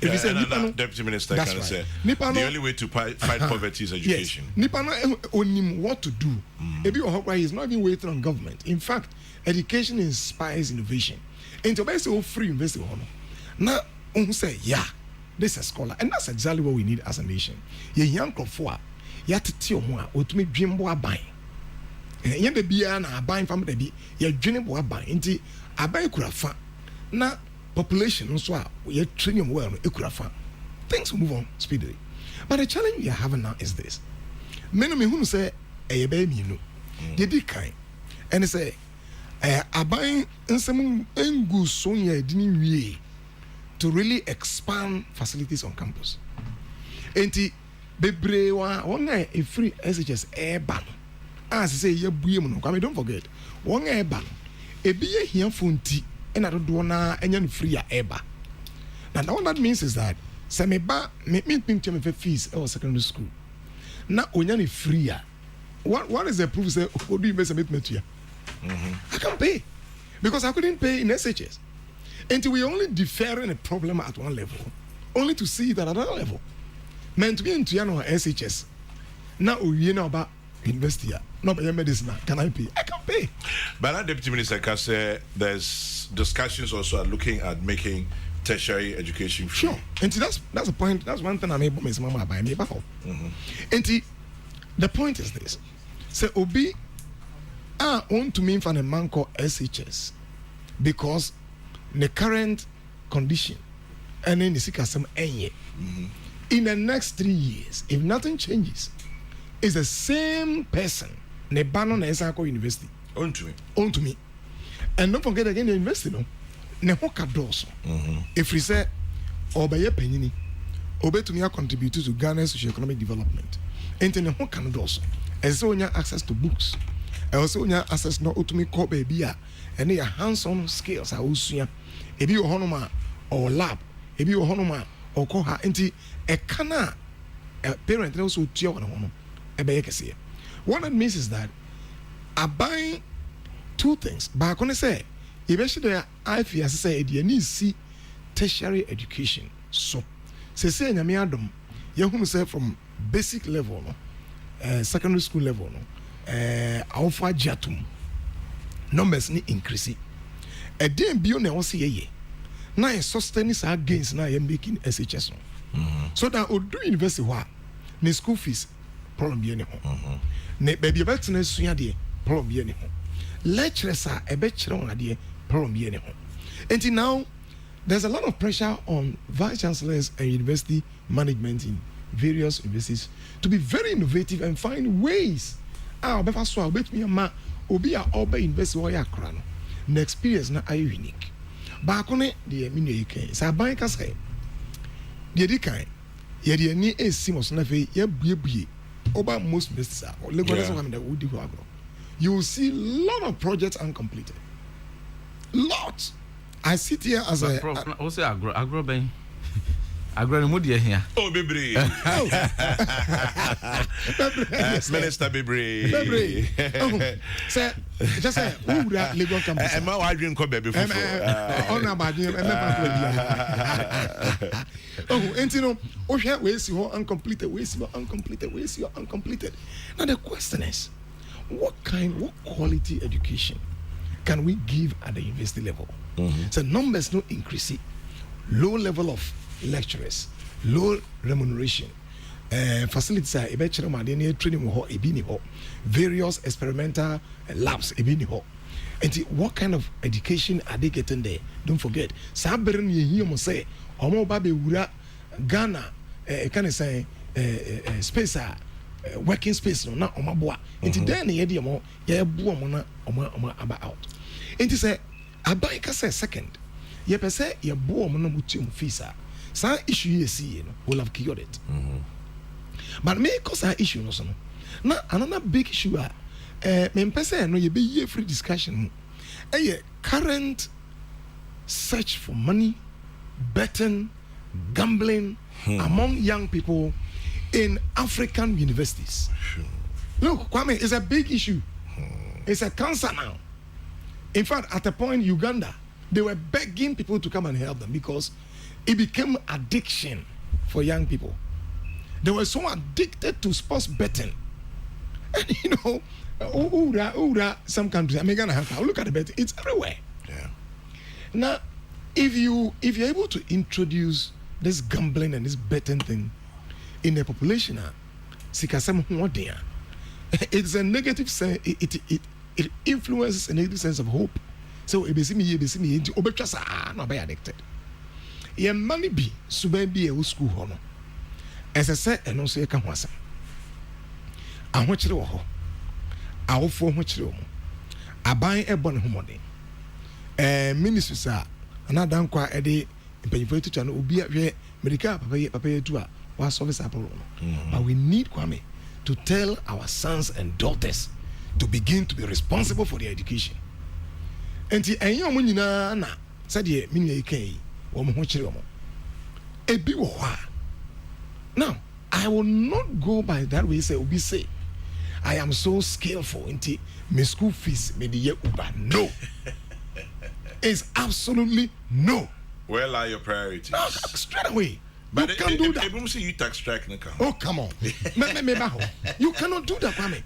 If you say Deputy Minister that's can right. say Nipa the only way to fight poverty is education. Yes. Nipa no onim what to do. Ebi ohokwa is not even waiting on government. In fact, education inspires innovation. And to say free university hono. Now, say yeah, this is a scholar, and that's exactly what we need as a nation. Ye young crofo ya tete omo a otumi dwimbo aban. Ye be bia na aban fam da bi ye dwene bo aban. Nti aban kura fa na population nso a ye train them well no ekura fa. Things will move on speedily. But the challenge we are having now is this. Many me who say e be mi no. Ye di kan. And say aban nsem engu so ye dini wie to really expand facilities on campus. Enti bebre wa won a free SHS airban. As say ye bue mu no. Come don't forget. Won airban. Ebi ye hiafo nti and I don't do na any free eba. Now what that means is that me fees or secondary school. Now onyani free. What is the proof say do you invest here? I can't pay because I couldn't pay in SHS. Until we only deferring a problem at one level, only to see it at another level. Meant to be into SHS. Now we know about invest here. No, but your medicine can I pay? I can pay. But that Deputy Minister can say there's discussions also are looking at making tertiary education free. Sure. And that's a point. That's one thing I'm able to mama by me about. And the point is this. Say Obi want to mean for a man called SHS because the current condition and then the sikasem enye. In the next 3 years, if nothing changes, it's the same person. Ne ban on Esako University. Own to me. And don't forget again the university no. Ne hoka doso. If we say obeye penini, obe to me contribute to Ghana's socio-economic development. And ne hoka doso. And so you access to books. And also you access no to me ko baby and your hands-on skills are usuya. Ebi o honoma or lab, ebi o honoma or koha enti e kana a parent also tio na hono. What that means is that I buy two things. But I say, eventually, I feel as I say, you need to see tertiary education. So, say, Adam, you say from basic level, secondary school level, alpha jatum numbers need increasing. A day beyond the OCA. Now, sustaining our gains now, you're making SHS. So that would do university what? The school fees. Problem bi ne ho ne baby betene sua de problem bi ne ho lecturers are e be kire on ade problem bi ne ho. And now there's a lot of pressure on vice chancellors and university management in various universities to be very innovative and find ways obefa so obetumi ma obi a oba university wo ya kra no na experience na are unique ba ko ne de mi ne yikan sa ban ka sai de di kan ye de ni esimos na fe ye buebue over most businesses you will see a lot of projects uncompleted. Lots. I sit here as a what's the agro ben? Agro Mudia here. Oh, Bibri. Minister Bibri. Sir, just say, who would have legal campus? And my dream come before. On about you, oh, and you know, where's your uncompleted? Where's your uncompleted? Where's your uncompleted? Now, the question is, what quality education can we give at the university level? So, numbers no increase, low level of lecturers, low remuneration, facilities are training various experimental labs and what kind of education are they getting there? Don't forget, Sabrin you say Omo Babe Wura Ghana can I say space working space no na Omaboa. And then yediamo ya buomona about out. And to say Abaika say second. Ye per se ye buomono mutum fisa. Some issue you see will have cured it. But me cause our issue no so. Now another big issue me pese no ye be year free discussion. Current search for money, betting, gambling among young people in African universities. Look, Kwame, it's a big issue. It's a cancer now. In fact, at a point, Uganda, they were begging people to come and help them because it became addiction for young people. They were so addicted to sports betting. And you know, some countries, I mean, look at the betting, it's everywhere. Yeah. Now, if you're able to introduce this gambling and this betting thing in the population, it's a negative sense. It influences a negative sense of hope. So it basically not be addicted. Your money be be a school honor. As I said, and also you can was. I want you to ho. I will for much room. I buy a bon homody. Ministers are another quite a day in paying to channel will be at medical papa to was service apple. But we need Kwame to tell our sons and daughters to begin to be responsible for their education. And the young woman na said ye mini kay or mochromo. A biwa. Now, I will not go by that way, say, Obi say, I am so skillful into my school fees, maybe uba. No. It's absolutely no. Where are your priorities? No, straight away. But you can't do that. Everyone say you tax strike. Oh, come on. You cannot do that, Kwame.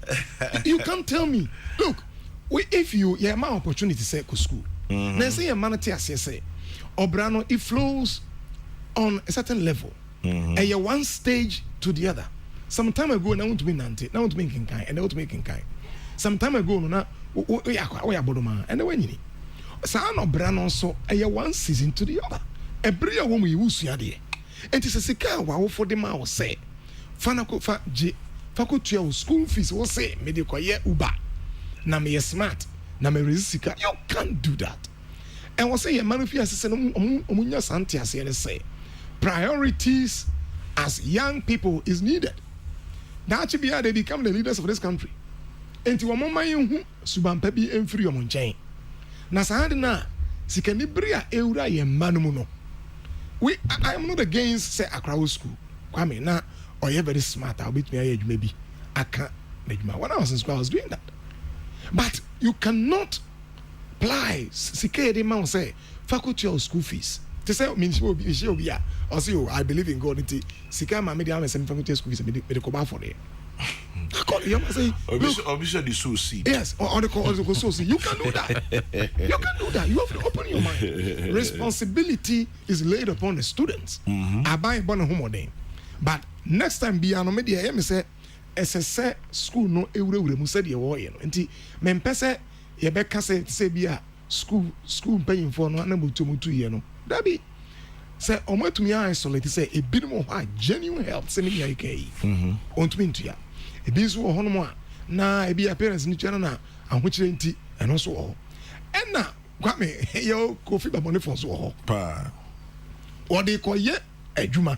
You can't tell me. Look, if you have my opportunity to say to school, then say a man say, Obrano, it flows on a certain level. And you're one stage to the other. Some time ago, now want to be Nanti, now want to make kind, and now want to make kind. Some time ago, now we are Bodoma, and the way San Obrano so a one season to the other. A brilliant woman we use yadi. And it's a sika wow for the mouse say. Fanako fa J. Faculty school fees will say, medical ye uba. Na me smart, na me resisika. You can't do that. And was say a manifest omunya santia say. Priorities as young people is needed. That should be how they become the leaders of this country. And to a moment, you subam pebi and free on chain. Nasahadina, Sikanibria Eura Yemmanuno. I am not against say Accra school. Kwame, now, or you're very smart, I'll beat me age maybe. I can't make my when I was in school, I was doing that. But you cannot apply Sikade Mount say faculty or school fees. To say means will be or say I believe in God into Sikama media and semi faculty school fees and medical bar for it. Obviously the source. Yes, or the source. You can do that. You can do that. You have to open your mind. Responsibility is laid upon the students. I buy one home day. But next time be an media, I say SSS school no every said you war, you know. And men pese ye beka say be a school paying for no number 2 year no. That be say omo to me isolate say a bit more genuine help send me IK. On to me to ya. A business or honor na a be appearance in channel na and which and also all. And now, got me yo coffee by money for so pa. Or they call ye a juma.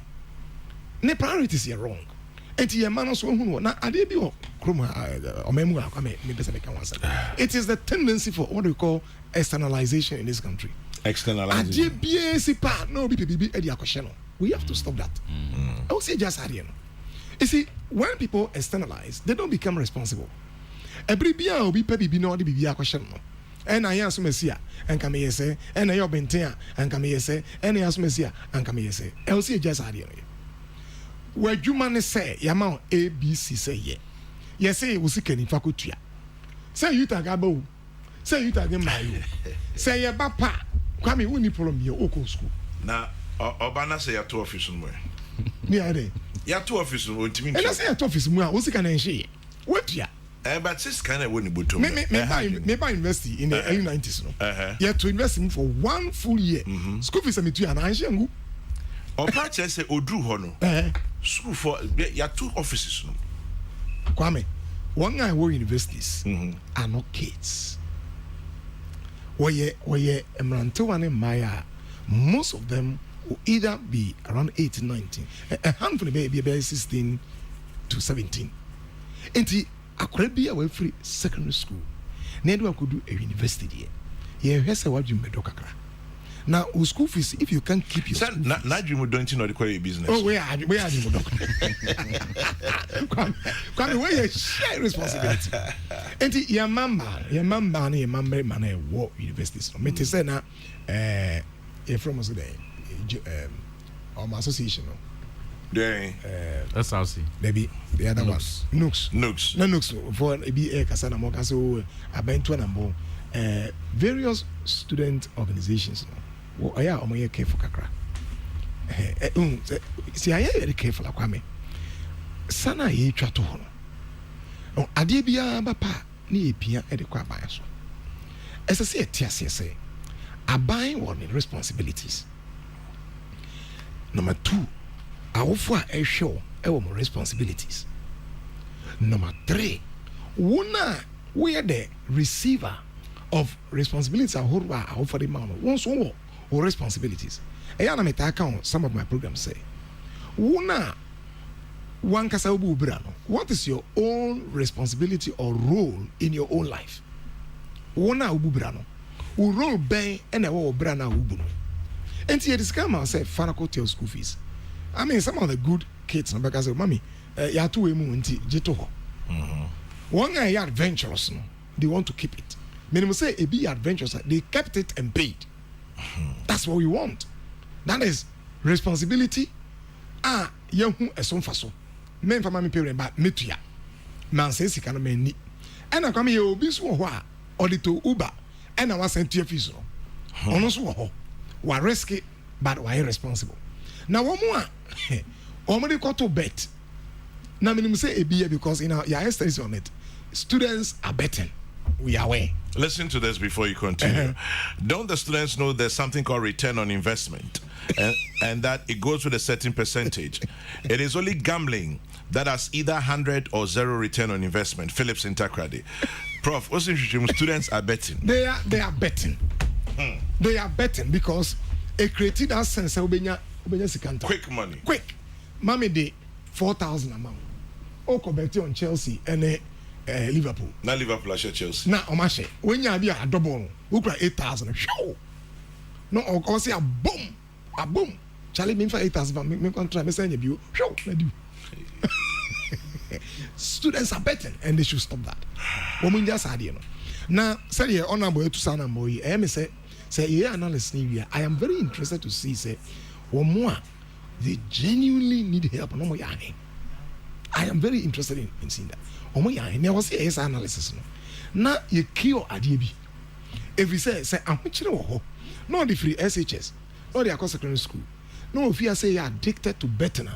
Ne priorities are wrong. And your man also who na I did be or memoir come me it is the tendency for what we call externalization in this country. Externalization. No, we have to stop that. I will say just you see, when people externalize, they don't become responsible. Every beer will be baby no be a question. And I ask Messia and come here say, and I open tea and come here say, and I ask Messia and come here say, I'll see just where you man say, Yamau A B C say ye. Yes, say we see any faculty. Say you tag abo. Say you tag my say your papa. Kwame woni problem your local school. Now Obana say your 2 office somewhere. Near there. Ya 2 office on to me. And I say 2 office mu a wo sika na enhye. What ya? But this kind of woni botom. Me buy university in the early 90s no. You have to invest in for 1 full year. School fees me tu an enhye ngu. Opa che say odru ho no. School for ya 2 offices no. Kwame, one guy who universities are not kids. Where Emrantewan and Maya, most of them will either be around 18, 19. A handful may be about 16 to 17. And I could be away free secondary school. Never could do a university. Yeah, here's what you made. Now, with school fees, if you can't keep your son, not you don't know the quality business. Oh, where are you? Come where you share responsibility. And your mama, war universities. Me to say now, you're from us today. my association no. Then SRC. Maybe the other one. Nooks. No Nooks for a BA Kasana Mokaso Abentu and various student organizations. No. I am a careful kakra. See, I am very careful. Kwame. Sana ye trato hono. Adebia bapa ni epia e de kwa bayaso. As I say, say, abiding on responsibilities. Number 2, awofo a show more responsibilities. Number 3, we are the receiver of responsibilities. For the man, once or responsibilities. I account some of my programs say, one kasabu brano. What is your own responsibility or role in your own life? Wona ubu brano. U role ben and a wo brana ubu. And here this come and say Farako tell school fees. I mean some of the good kids no because mommy ya tu emu nti jito ho. One guy adventurous no. They want to keep it. Minimum say e be adventurous they kept it and paid. That's what we want. That is responsibility. Yehu eson faso. Men fa mami parent but metua. Man say sika no man ni. And I come here obi so ho a audito Uber and I was sent to your fees. Ono so ho. Wa risky but wa irresponsible. Now one more. Omodi got to bet. Now me say ebiye because in our studies on it. Students are betting. We are aware. Listen to this before you continue. Don't the students know there's something called return on investment and that it goes with a certain percentage? It is only gambling that has either 100 or 0 return on investment. Phillips Intercrady. Prof, what's interesting? Students are betting. They are betting. They are betting because it created that sense of quick money. Quick. Mommy did 4,000 amount. Oko betting on Chelsea and Liverpool. Now Liverpool share Chelsea. Now Omashe. When you have a double, who cry 8,000. Show. No, or say a boom. Charlie mean for 8,000. Me contract. Me say you. Show. Students are betting, and they should stop that. Women just had you know. Now, say here honorable to Sana Moy. I say here analysis here. I am very interested to see say one more. They genuinely need help. No more. I am very interested in seeing that. Never see AS analysis. Now you kill Adibi. If you say I'm not the free SHS, or the secondary school. No, if you say you're addicted to betting,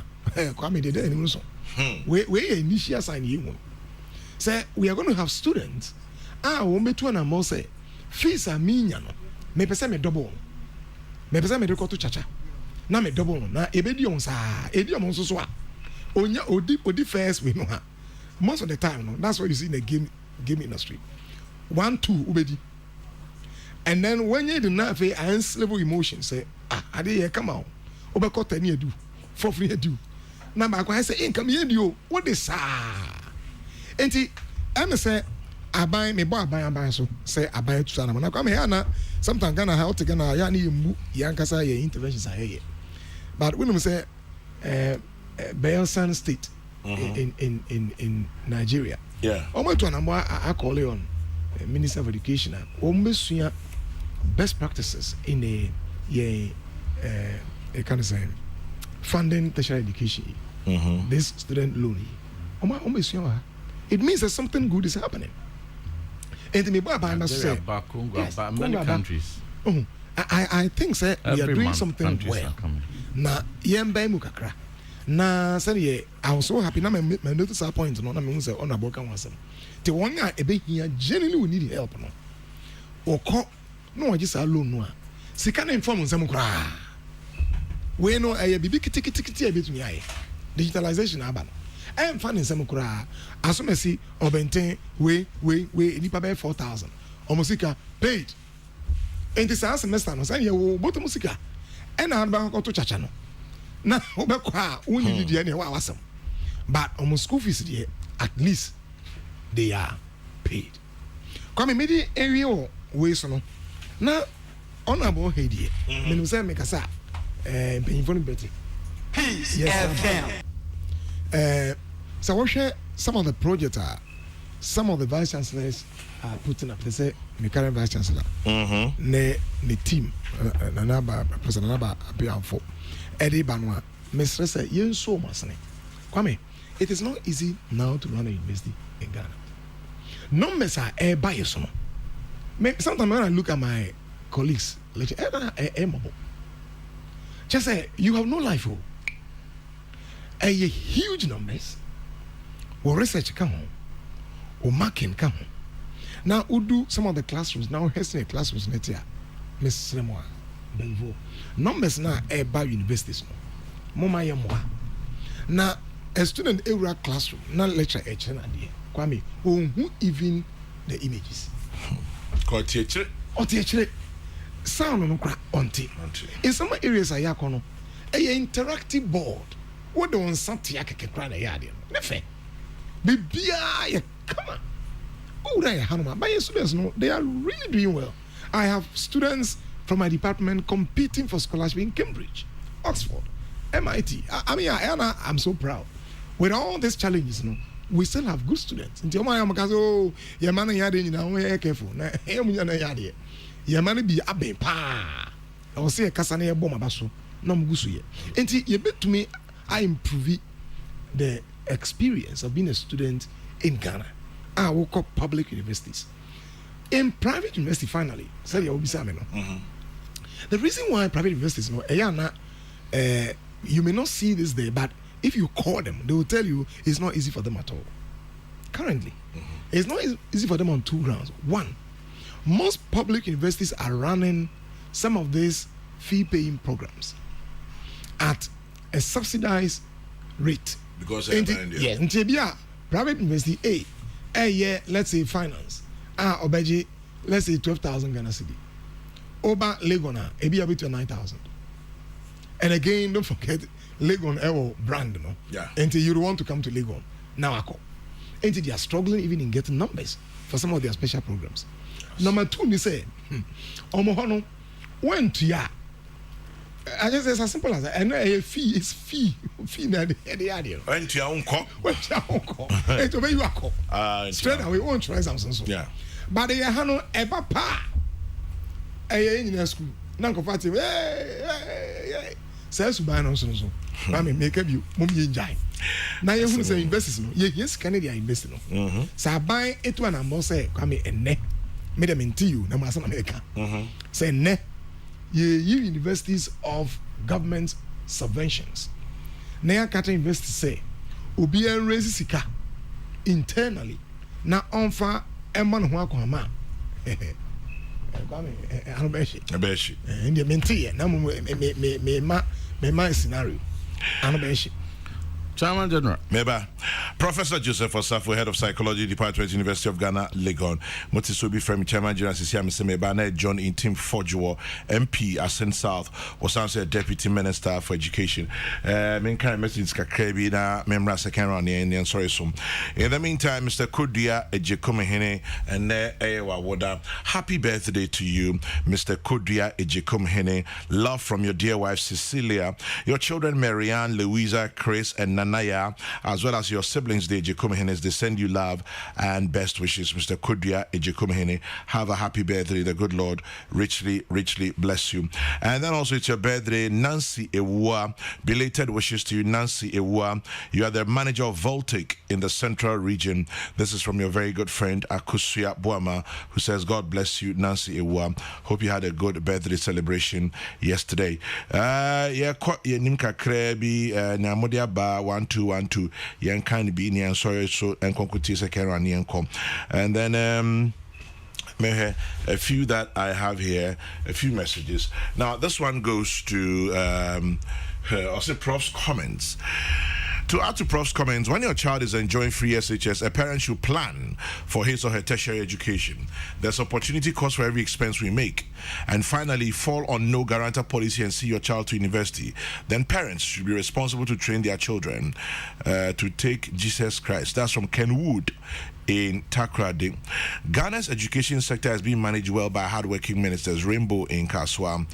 come in the we initial sign you. Say we are going to have students. Won't be 2 and more say fees are mean. Me pesa me double. Me pesa me record to chacha. Na me double. Na ebedi sa ediom so so a. Onya odi first we know. Most of the time, no, that's what you see in the game industry. 1, 2, ubedi. And then when you do not have a level emotion, say, I did come out. Obeko 10 year do, 4 year do. Now I say, income year do. What is and I say, I buy me buy so say I buy to Sana. Now come here now. Sometimes Ghana how to Ghana yani yankasa your interventions are here. But when we say Bayelsa State. In Nigeria. Yeah. Almost to I call it on Minister of Education. Almost best practices in a kind of saying funding tertiary education. This student loan. Almost it means that something good is happening. And me by say many countries. I think sir, we are doing something well. Na yemba mukakra. Na say I was so happy na my notice our point no na me say on aboka wasem te won a ebe hia genuinely we need help no okọ no wagi sa loan no a sika na inform nsem kra we no bibi kitikiti ebetumi aye digitalization aba no em fa nsem kra asomasi obenten we nipa be 4,000 omosika paid and this semester no say ye wo bottom sika e na ba ko to chacha no na obekwa unyi di ne wa wasem but almost school fees there at least they are paid come me area we so no na honorable head here me say me kasa penifo no beti yes FM so we share some of the projects are some of the vice chancellors are putting up. They say, the current vice chancellor, ne team, President Naba Abiyanfo, Eddie Banwa, Mr. Say, you so much. Kwame, it is not easy now to run a university in Ghana. Numbers are biased. Sometimes when I look at my colleagues, just say, you have no life. A huge numbers, or research come home, or marking come home. Now, we do some of the classrooms, now, Heston classrooms, Miss Lemoa, Belvo. Numbers now by universities. Moma Yamwa. Now, a student era classroom, not lecture HND. Kwame, who even the images? Called teacher or teacher. Sound on crack on tea. In some areas, I yakono a interactive board. What do on something I can cry a yard? Nefe. Bibia, come on. Oh, they are my students. No, they are really doing well. I have students from my department competing for scholarship in Cambridge, Oxford, MIT. I'm so proud. With all these challenges, no, we still have good students. Until my oh, your man yadi, you know, careful. Your man be abe pa. I will say a Casania bomb abaso. No mugusu ye. Until you bet to me, I improve the experience of being a student in Ghana. I woke up public universities. In private university, finally, say you the reason why private universities, you may not see this there, but if you call them, they will tell you it's not easy for them at all. Currently, it's not easy for them on two grounds. One, most public universities are running some of these fee-paying programs at a subsidized rate. Because yes, private university a year, let's say finance, obeji, let's say 12,000 Ghana cedi. Oba Legona, a bit 9,000. And again, don't forget Legon brand, no? Yeah. Until you want to come to Legon, now I call. Until they are struggling even in getting numbers for some of their special programs. Yes. Number two, they say, Omohono went to ya. I just say it's as simple as that. And a fee is fee na the idea. Went to your own call. Went to your own call. It's over you are call. Straight away, we won't try something so. Yeah. But they are no ever pa. In school. Nanko Fati, hey. Says to buy no so. Mami make up you, Mummy Jai. Now you who say investors no. Yes, Canadian investor no. So buy it one and more say, come and ne. Made them into you, no matter America. Say ne. Ye universities of government subventions. Naya Kata University say, Ubi and raise sika internally. Na onfa eman huakwama. Abeshi. And the mentee, me scenario. Anabeshi. Chairman General. Meba. Professor Joseph Osafo, Head of Psychology Department, University of Ghana, Legon. Motisobi from Chairman General Sisiam Meba John Intim Forgewo, MP, Ascent South, was also Deputy Minister for Education. Main kind of message Kakrebi na Memra second round and sorry some. In the meantime, Mr. Kodia Ejekomehene and Ewa Woda. Happy birthday to you, Mr. Kodia Ejekomehene. Love from your dear wife Cecilia, your children Marianne, Louisa, Chris, and Nanaya, as well as your siblings, the Ejekomehenes. They send you love and best wishes, Mr. Kodia Ejekomehene. Have a happy birthday. The good Lord richly bless you. And then also it's your birthday, Nancy Ewa. Belated wishes to you, Nancy Ewa. You are the manager of Voltic in the Central Region. This is from your very good friend Akusuya Boama, who says, God bless you, Nancy Ewa. Hope you had a good birthday celebration yesterday. Nimka Krebi, Namodia Ba 1212. Yan kind be and sorry so and conquer second and and then a few that I have here, a few messages. Now this one goes to also Prof's comments. To add to Prof's comments, when your child is enjoying free SHS, a parent should plan for his or her tertiary education. There's opportunity cost for every expense we make. And finally, fall on no guarantor policy and see your child to university. Then parents should be responsible to train their children to take Jesus Christ. That's from Ken Wood in Takrady. Ghana's education sector has been managed well by hardworking ministers. Rainbow in Kaswa.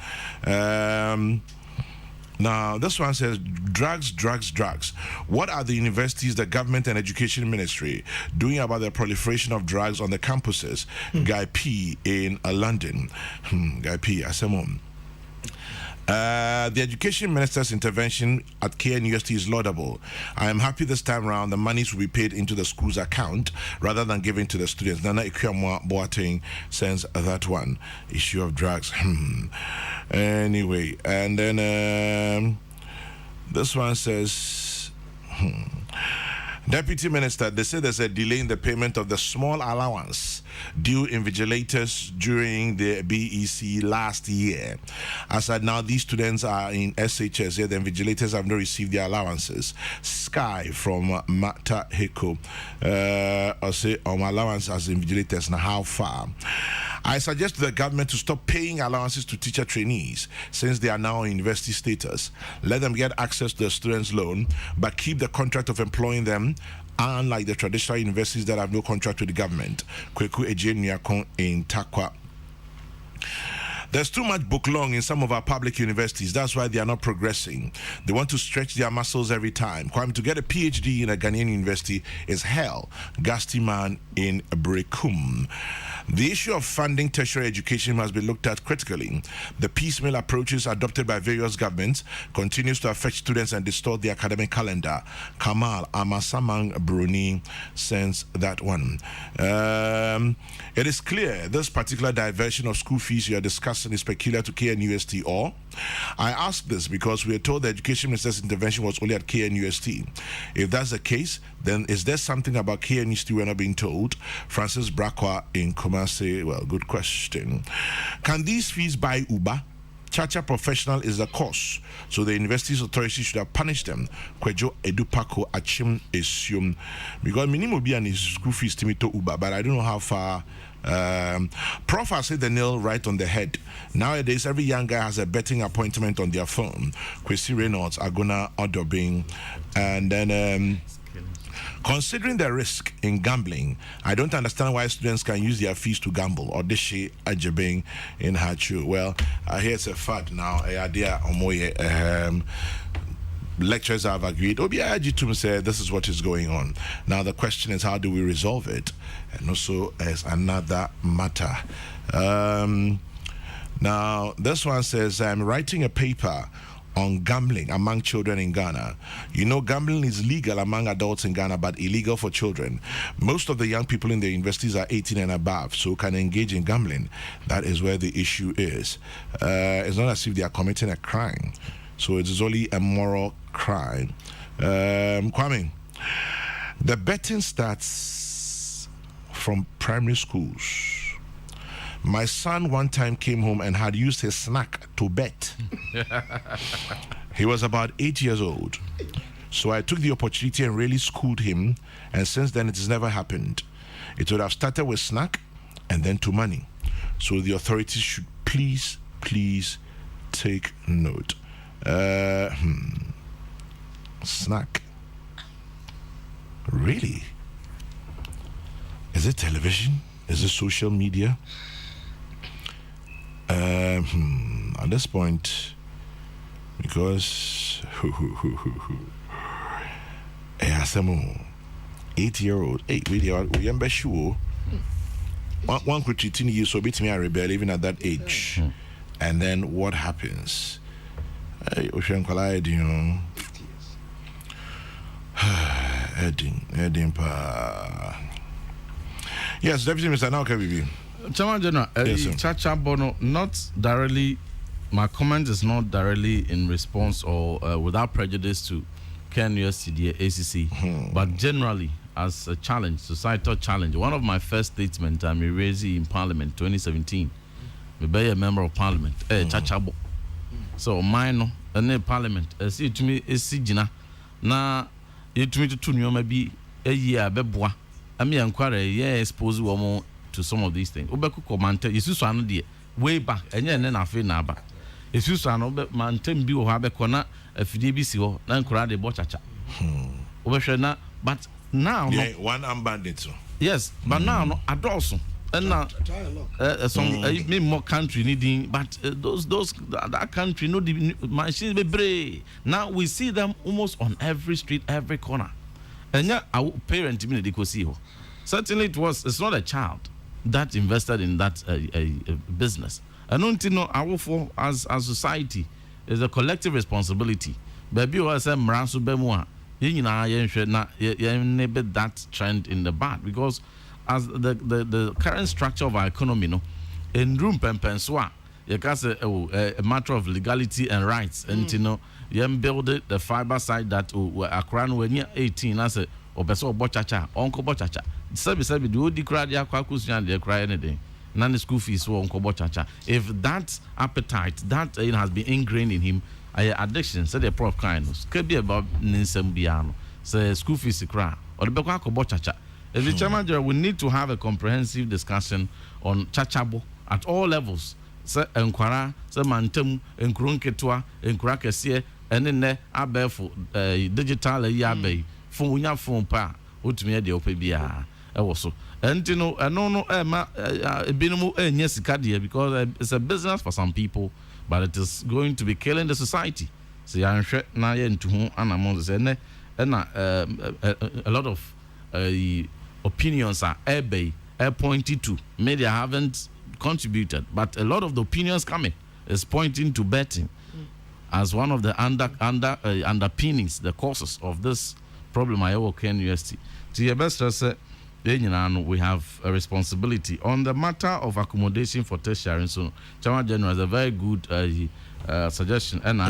Now, this one says, drugs. What are the universities, the government and education ministry doing about the proliferation of drugs on the campuses? Guy P in London. Guy P, Asemon. The education minister's intervention at KNUST is laudable. I am happy this time around the monies will be paid into the school's account rather than given to the students. Nana Ikwamwa Boateng sends that one. Issue of drugs. Anyway, and then this one says, Deputy Minister, they say there's a delay in the payment of the small allowance due invigilators during the BEC last year. As at now, these students are in SHS, yet the invigilators have not received their allowances. Sky from Mata Heko, I say allowance as invigilators. Now, how far? I suggest to the government to stop paying allowances to teacher trainees since they are now in university status. Let them get access to the students' loan, but keep the contract of employing them, unlike the traditional universities that have no contract with the government. Kweku Ejenyakon in Takwa. There's too much book long in some of our public universities. That's why they are not progressing. They want to stretch their muscles every time. Kwame, to get a PhD in a Ghanaian university is hell. Gasti man in Brekum. The issue of funding tertiary education must be looked at critically. The piecemeal approaches adopted by various governments continues to affect students and distort the academic calendar. Kamal Amasamang Bruni sends that one. It is clear this particular diversion of school fees you are discussing is peculiar to KNUST, or I ask this because we are told the education minister's intervention was only at KNUST. If that's the case, then is there something about KNUST we're not being told? Francis Brakwa in Kumasi, well, good question. Can these fees buy Uber? Chacha professional is the cause, so the university's authorities should have punished them. Kwejo Edupako Achim assume because minimum be an school fees to Uber, but I don't know how far. Prof has hit the nail right on the head. Nowadays, every young guy has a betting appointment on their phone. Kwesi Reynolds, Agona Odobing, and then. Considering the risk in gambling, I don't understand why students can use their fees to gamble. Or Dishi Ajabing in Hachu. Well, here's a fact now. Lecturers have agreed. Obiaji to say this is what is going on. Now the question is, how do we resolve it? And also as another matter. Now this one says, I'm writing a paper on gambling among children in Ghana. You know, gambling is legal among adults in Ghana, but illegal for children. Most of the young people in the universities are 18 and above, so can engage in gambling. That is where the issue is. It's not as if they are committing a crime, so it is only a moral crime. Kwame, the betting starts from primary schools. My son one time came home and had used his snack to bet. He was about 8 years old. So I took the opportunity and really schooled him, and since then it has never happened. It would have started with snack and then to money. So the authorities should please take note. Snack. Really? Is it television? Is it social media? At this point, because 8-year-old, we are sure one could treat you so bit me a rebel even at that age. And then what happens? Ocean collide, you know. Edding pa. Yes, Deputy Mr. Now KBB. Chairman General, Chacha Bono, not directly, my comment is not directly in response or without prejudice to KNUST, ACC, but generally as a challenge, societal challenge. One of my first statements I'm raising in Parliament 2017, we be a member of Parliament, Chacha Bo. So mine, and Parliament, see to me, is Sijina, na it to me to two maybe a year, beboa. I mean, inquiry, yeah, expose woman to some of these things. Obeku comment is so an idea way back and then I feel now back. If you saw no mountain be or have a corner if DBC or then crowd the bochacha. But now yeah, one armband. Yes, but now no adults and now some maybe more country needing, but that country no the machines be brave. Now we see them almost on every street, every corner, and yeah, our parent they could see. Certainly, it's not a child that invested in that business. And until now, our for as society is a collective responsibility. Baby was a mransu bemwa. You know, that trend in the bad because as the current structure of our economy, no, in room penswa, you can say a matter of legality and rights, and you know, you build the fiber side that Akran when you're 18, I say, or beso bochacha, uncle bochacha. Sabi do the cry their kwakusian they cry anything. None school fees or uncle bochacha. If that appetite that has been ingrained in him, addiction, say the prof kindness, could be about Ninsembiano, say school fees cry, or the Bekako bochacha. As the chairman, we need to have a comprehensive discussion on chachabo at all levels. Say enquara, say mantem, enkrunketua, enkrakesie, and then there are for digital yabe, phone pa, utmia de opebia. Also, and you know, no, binimu yes, because it's a business for some people, but it is going to be killing the society. So I'm sure now into whom and a lot of opinions are pointed to. Media haven't contributed, but a lot of the opinions coming is pointing to betting as one of the underpinnings, the causes of this problem. I work in university. To your best, we have a responsibility on the matter of accommodation for tertiary. So, Chairman General has a very good suggestion. And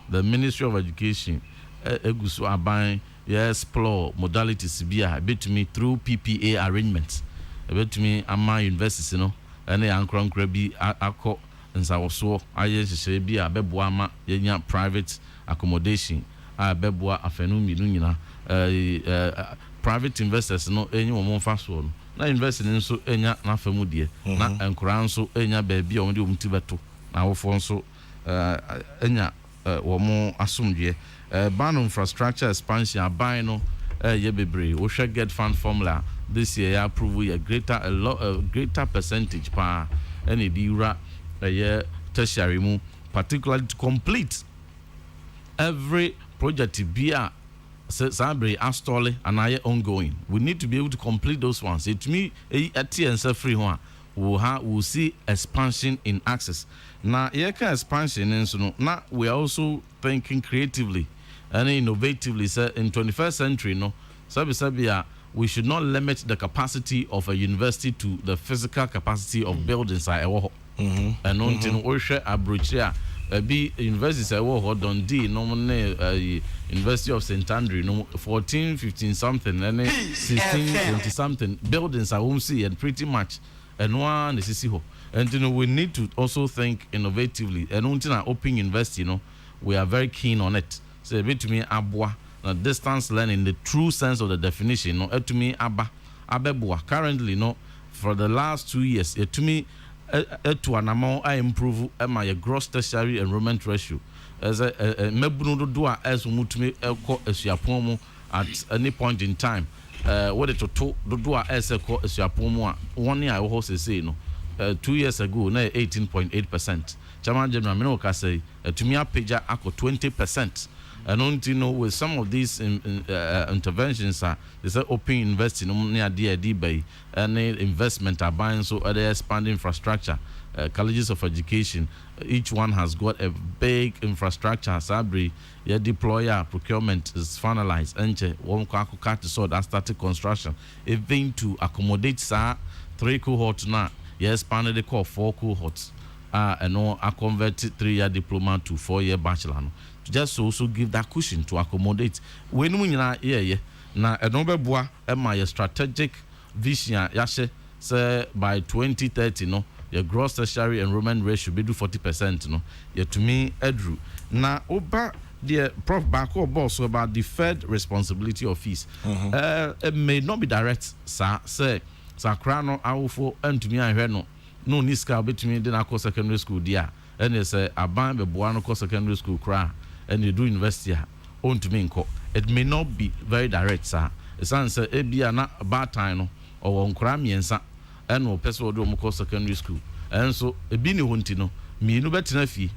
the Ministry of Education, explore modalities between through PPA arrangements. Between Ama University, and the Ankron Krabi Ako and Sawaso, be a Bebuama, Yenya private accommodation, Bebua Afenumi, private investors no any one fast one. Na investing in so enya na famudie na enkran so enya baby o de umtibeto na wo fon so enya wo mo asomdwe ban infrastructure expansion aban no ye bebre wo hwe get fund formula this year ya approve a greater percentage pa any diura ye tertiary mu particularly to complete every project bia Sabri Astole and I ongoing. We need to be able to complete those ones. It me at TNC free one. We'll see expansion in access. Now, expansion and so now we are also thinking creatively and innovatively. Say in 21st century, Sabia, we should not limit the capacity of a university to the physical capacity of buildings. And until we share a bridge be universities I work on D University of St. Andrew 14 15 something and 16 20 something buildings I won't see and pretty much and one is and we need to also think innovatively and until our open university we are very keen on it. So a bit to me abwa distance learning the true sense of the definition to me abebwa currently for the last 2 years to me to an amount I improve my gross tertiary enrollment ratio as a mebunu do as mutumi as at any point in time what it to do as a co as 1 year I also say 2 years ago na 18.8%. Chairman General Minoka say to me pager ako 20%. And until with some of these interventions, they say open investing near DID by any investment are buying so other expanding infrastructure, colleges of education. Each one has got a big infrastructure. Sabri, your deployer procurement is finalized. And one cut so that started construction. Even to accommodate 3 cohorts now, you expanded the core 4 cohorts. And I converted 3-year diploma to 4-year bachelor. To just also give that cushion to accommodate. When we na enobeboa my strategic vision yashe say by 2030 your gross tertiary enrollment rate should be do 40% yet to me edru na oba the prof back or boss about deferred responsibility of fees. It may not be direct say sakrano awfo and to me I heard no niska between then I secondary school dia and they say aban be boa no secondary school cry and you do university on to me it may not be very direct sir it's answer e bia na bad time or on kra miensa and no person do mo secondary school and so e bi ni honti no mienu betina fie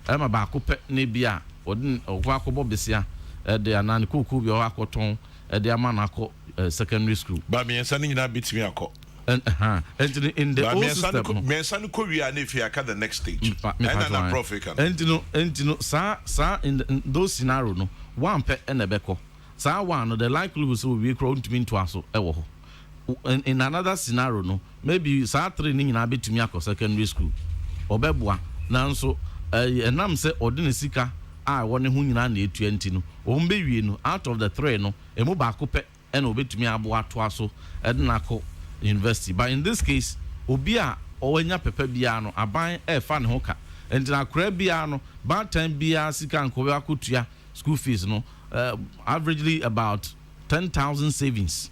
e ma ba ko pe na bia odin okwa akobo besia e de anan kuku bi o akoton e de ama na akọ secondary school ba me ensa ni nyina bitimi akọ and in the old system me ensa ni ko wi an if you the next stage and na profit kan and no sa in those scenario no one pe na beko sa one no the likelihood so we grow to into aso e wo ho in another scenario no maybe sa three ni nyina betumi akọ secondary school obeboa nanso enam se ordinary sika a woni hu nyina na etu enti no o mbe wie no out of the three no emu ba ko pe e na obetumi abo ato aso e na akọ university. But in this case obi a owanya pepa bia no aban e fa ne ho ka enti na kra bia no bad time bia sika nko akotua school fees no averagely about 10,000 savings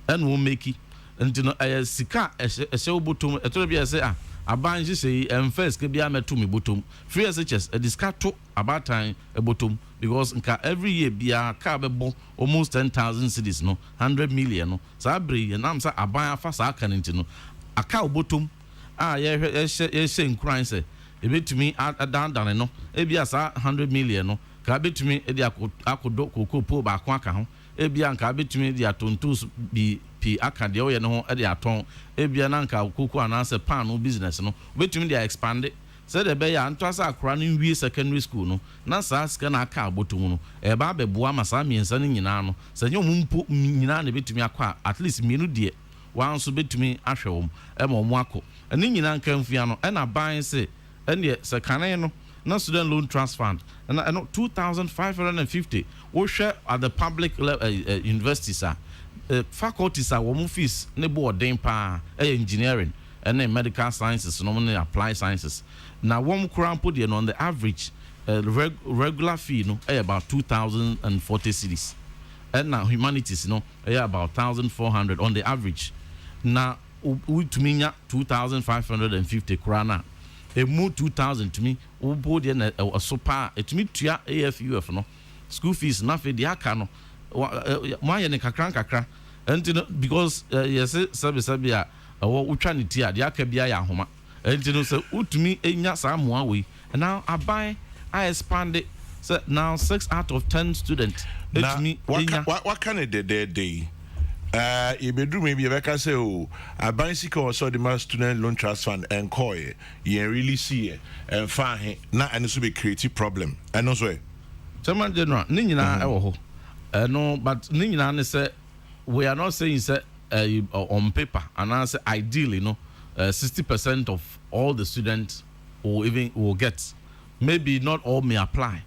and will make it enti no sika ehye obotom eto bia say aban ji say first ke bia meto me botom free SHS a discato about time e botom because nka every year bia ka bebo almost 10,000 cedis no 100 million no sa bre na am sa aban afa sa aka nti no aka obotom ye nkran say e betumi adan no e bia sa 100 million no ka betumi e dia akodo kokopo ba ko aka ho e bia nka betumi dia tontus bi aka de oye no ho e de aton e bia na nka koko ananse pan no business no betumi dia expand say the be ya nto asa akra no wie secondary school no na sa ska na aka abotum no e ba beboa masa miensa no nyina no say nyom mpo nyina na betumi akwa at least mienu de wan so betumi ahwewom e ma omo akọ ani nyina nka mfia no e na ban say ene se kanen no na student loan trust fund and 2,550 we share at the public universities faculties are one fees ne board den pa engineering and medical sciences no ne applied sciences now one crampo dey on the average regular fee no about 2,040 cedis and now humanities no about 1,400 on the average now we to me 2,550 krana e mu 2,000 to me we board dey so pa to me tua AFUF no school fees na fe dey aka no why ne kakra and because yes sabi a utwa ne ti a de aka bia ya homa and so utumi enya sa moa we and now abai I expanded so now 6 out of 10 students utumi enya what can it day you bedroom maybe you can say oh abai sika also the student loan trust fund and koi you really see and fine na and so be creative problem and also chairman general ni nyina e wo ho no but ni nyina ne say we are not saying say on paper and I say ideally 60% of all the students will get maybe not all may apply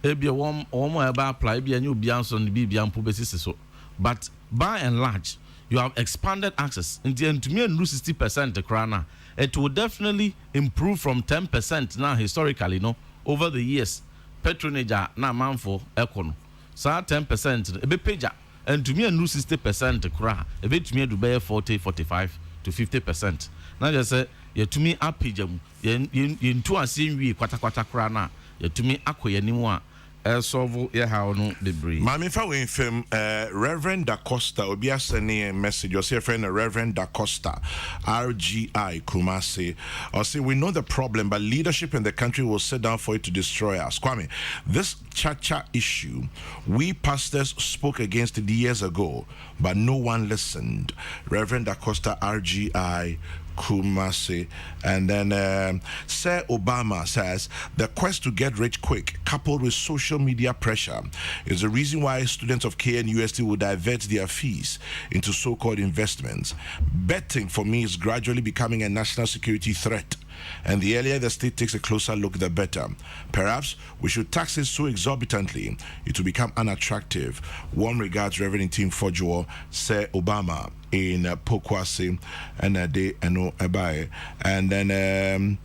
maybe one more apply be any obi anso be bia mpo besisi so but by and large you have expanded access into me and 60% krana it will definitely improve from 10% now historically over the years patronage na manfo econo so 10% be page and to me and 60% kra e bet me do be 40-45 to 50%. Now just say you to me apijam you into asin wi kwata kra na you to me akoye nimu a solve ye how no debris. Mami fa we fam Reverend Da Costa obi asene message your say friend Reverend Da Costa RGI Kumasi or say we know the problem but leadership in the country will sit down for it to destroy us. Kwame, this cha-cha issue we pastors spoke against it years ago but no one listened. Reverend Da Costa RGI Kumasi. And then Sir Obama says the quest to get rich quick coupled with social media pressure is the reason why students of KNUST will divert their fees into so-called investments. Betting for me is gradually becoming a national security threat, and the earlier the state takes a closer look the better. Perhaps we should tax it so exorbitantly it will become unattractive. Warm regards, Reverend Tim Fojo, Sir Obama in Pokwasi and a day and no abai. And then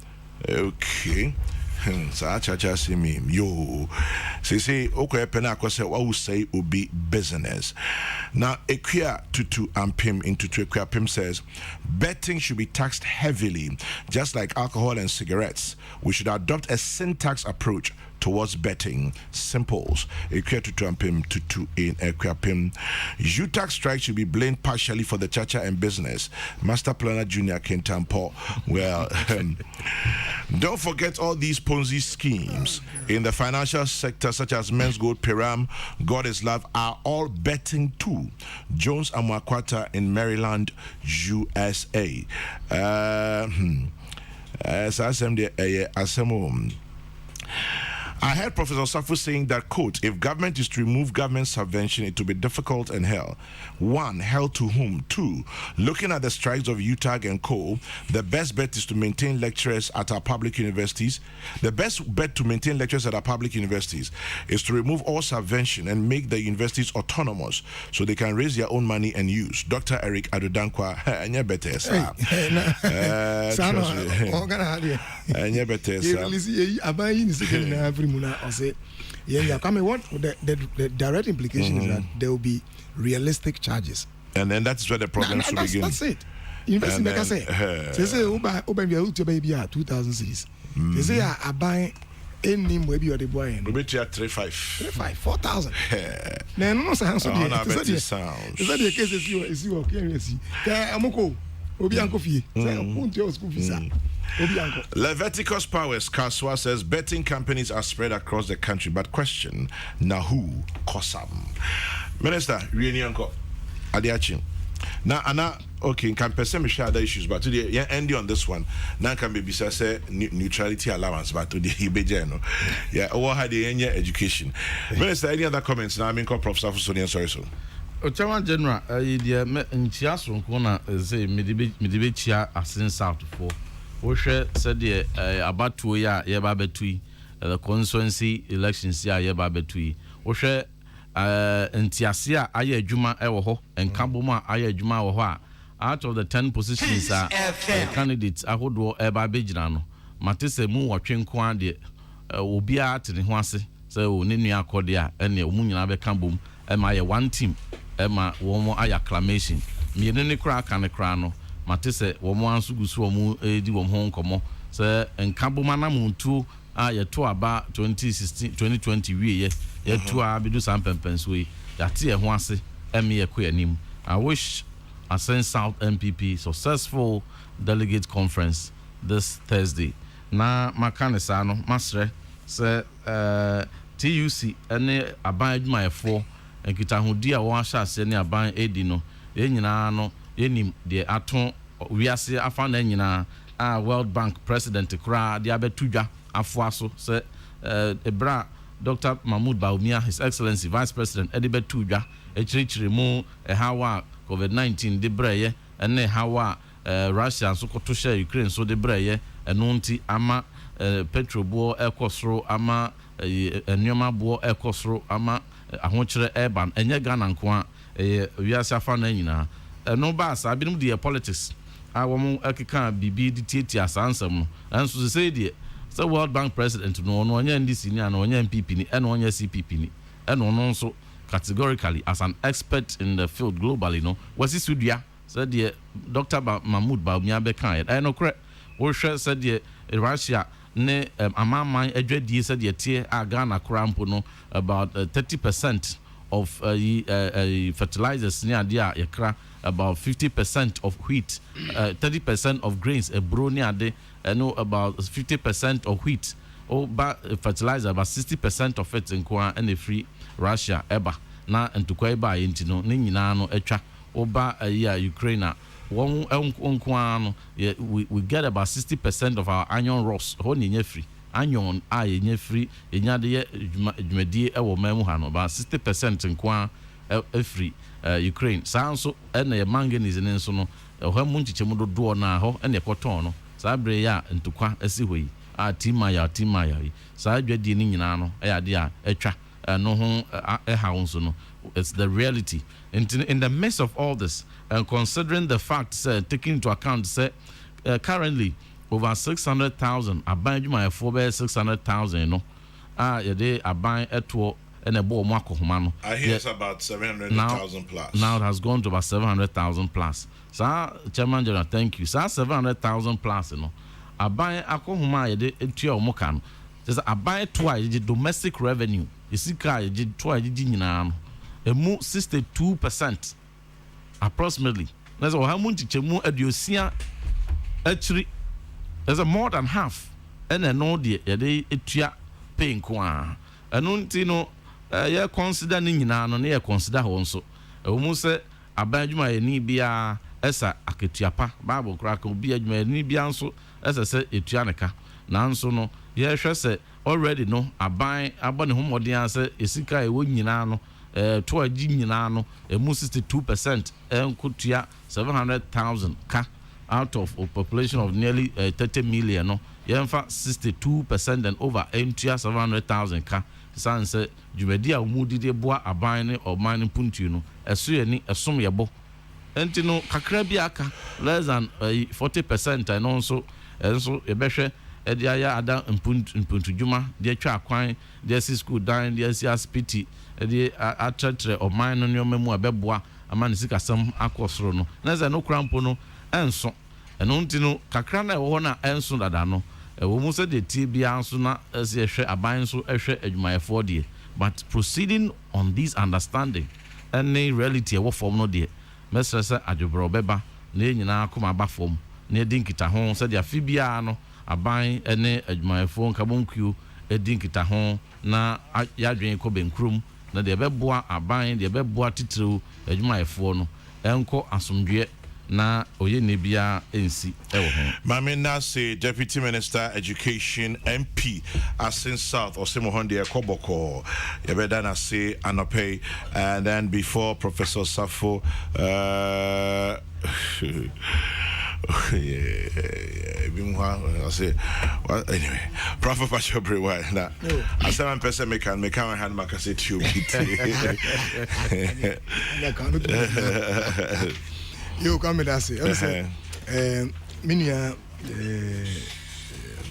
okay. Yo, say okay, penako say what we say will be business. Now, Equia Tutu and Pim into Equia Pim says betting should be taxed heavily, just like alcohol and cigarettes. We should adopt a sin tax approach towards betting. Simples. Tutu in Equiapim. UTAC strike should be blamed partially for the Chacha and business. Master Planner Junior Kentampo. Well, don't forget all these Ponzi schemes in the financial sector, such as Men's Gold, Piram, God is Love, are all betting too. Jones Amwakwata in Maryland, USA. I heard Professor Safu saying that, quote, if government is to remove government subvention, it will be difficult and hell. One, hell to whom? Two, looking at the strikes of UTAG and co, the best bet is to maintain lecturers at our public universities. The best bet to maintain lecturers at our public universities is to remove all subvention and make the universities autonomous so they can raise their own money and use. Dr. Eric Adodankwa, anya better, sir. What the direct implication is that there will be realistic charges, and then that's where the problem should begin. That's it. University make us say 2,000 cities. They say I buy any maybe or the boy. We bet you at 4,000. No sounds so. Is that the case? Is you okay? Amoko. Leviticus Powers Kaswa says betting companies are spread across the country, but question now who Kosam. Minister, really uncle Adiachin. Now Anna okay, can person share other issues, but today yeah ending on this one. Now can be say neutrality allowance, but today he be yeah, what had the education. Minister, any other comments? Now I mean Professor Sonia sorry so. Ochawan General, idea nchiaso nkona say medibe chia asin south for. Wo hwe said the abatuo ya ye ba betui the constituency elections ya ye ba betui. Wo hwe ntiase a aye adwuma ewo ho enkabom a aye adwuma wo ho a out of the 10 positions candidates ahodo e ba begina no matese mu wotwe nko ade obi a tene ho ase say o ne nua akode a ene o mu nyina be kan bom e ma ye one team ema womo aya acclamation miene ne kra aka ne kra no matese womo anso gusu womo edi wom ho nkomo se enkaboma na muntu a ye to aba 2016 2020 wie ye to a bedu sampempenso yi yate ye ho ase eme ye ko yanim. I wish Ascend South MPP successful delegate conference this Thursday. Na makanesa no masre se TUC ene aban adwuma yefo enkita hodi a won ahya ase ne aban edi no ye nyina no yenim de aton wiase afa na nyina a World Bank president kra de abetudwa afo aso se ebra Dr. Mahmoud Baumia, His Excellency Vice President Eddie Betudwa echirichiri mu hawa COVID-19 de breye ene hawa Russia so koto share Ukraine so de breye eno nti ama petrol bo ekosoro ama enyoma bo ekosoro ama ahokyere urban enye Ghana nko a wiase afa na nyina no ba sa binum de politics a wo ekeka bibi de tieti asansam no enso se de the World Bank president no onye NDC ni ana onye MPP ni ena onye CPP ni ena ono nso categorically as an expert in the field globally no wasi sudua said the Dr. Mahmoud Baumia be kan ena kre wo hwe said the Russia ne amaman adwadi said the tie a Ghana krampo no about 30% of fertilizers ni ade a yakra about 50% of wheat 30% of grains ebro ni ade know about 50% of wheat or fertilizer about 60% of it in kwa and free Russia eba na entukwa eba yinti no ne nyina no etwa oba Ukraine won nkwa no we get about 60% of our onion rows ho ne free onion a yenye free enya de dwumadi ewo mamu ha no about 60% nkwa free Ukraine sanso ene manganese ne nso no ho mu nchichemu dodo na ho ene koton no sabre ya ntukwa asihoi a timaya sa adwadi ni nyina no ayade a etwa no ho ehawonso no. It's the reality in the midst of all this and considering the fact taking into account currently over 600,000 aban dwuma efo be 600,000 no yede aban eto ene bo mo akohoma no. I hear it's about 700,000 plus. Now it has gone to about 700,000 plus. Chairman General, thank you. 700,000 plus no. Aban akohoma yede etua omoka no. There's a buy twice domestic revenue. You see, car you twice nyinaa no. Emu 62% approximately. That's how much chemu adiosia actually. There's a more than half. And I know the etua paying kwa. And no ya consider nyinaa no na consider ho nso. Omu se abadwuma ni bia esa aketuapa Bible crack obi adwuma ni bia nso esa se etua neka. Nanso no ye hwe se already no aban abone homodin ase esika ewo nyinaa no to agi nyinaa no emu 62% enkotua 700,000 ka out of a population of nearly 30 million no yemfa 62% and over entua 700,000 ka sanse jumedi a umudi de boa aban ne oman puntu no eso ye ni esom yebo enti no kakra bi aka less than 40% and also enso ebehwe edi aya ada mpuntu juma de atwa akwan de si school dan de si aspiti edi atretre oman no nyomemu abeboa ama ne sikasam akosoro no na ze no krampo no enso eno nti no kakra na ewo na enso dada no ewo mu se de tie bia nso na ese ehwe aban so ehwe adwumayefo de but proceeding on this understanding any reality ewo form no de mesrese adwobro beba na nyina akoma ba form na edinkita ho se de afibia no aban ene adwumayefo nkabonkuo edinkita ho na yadwen ko benkrum na de beboa aban de beboa titiro adwumayefo no enko asomdwe na oye nebia ensi ewo ho Mame Nase Deputy Minister Education MP Asin South Osimohonde Koboko yebeda na say anope and then before Professor Safo I say anyway Prof Pachobre why na asema mpesa meka hand makase tube You come with us. Minia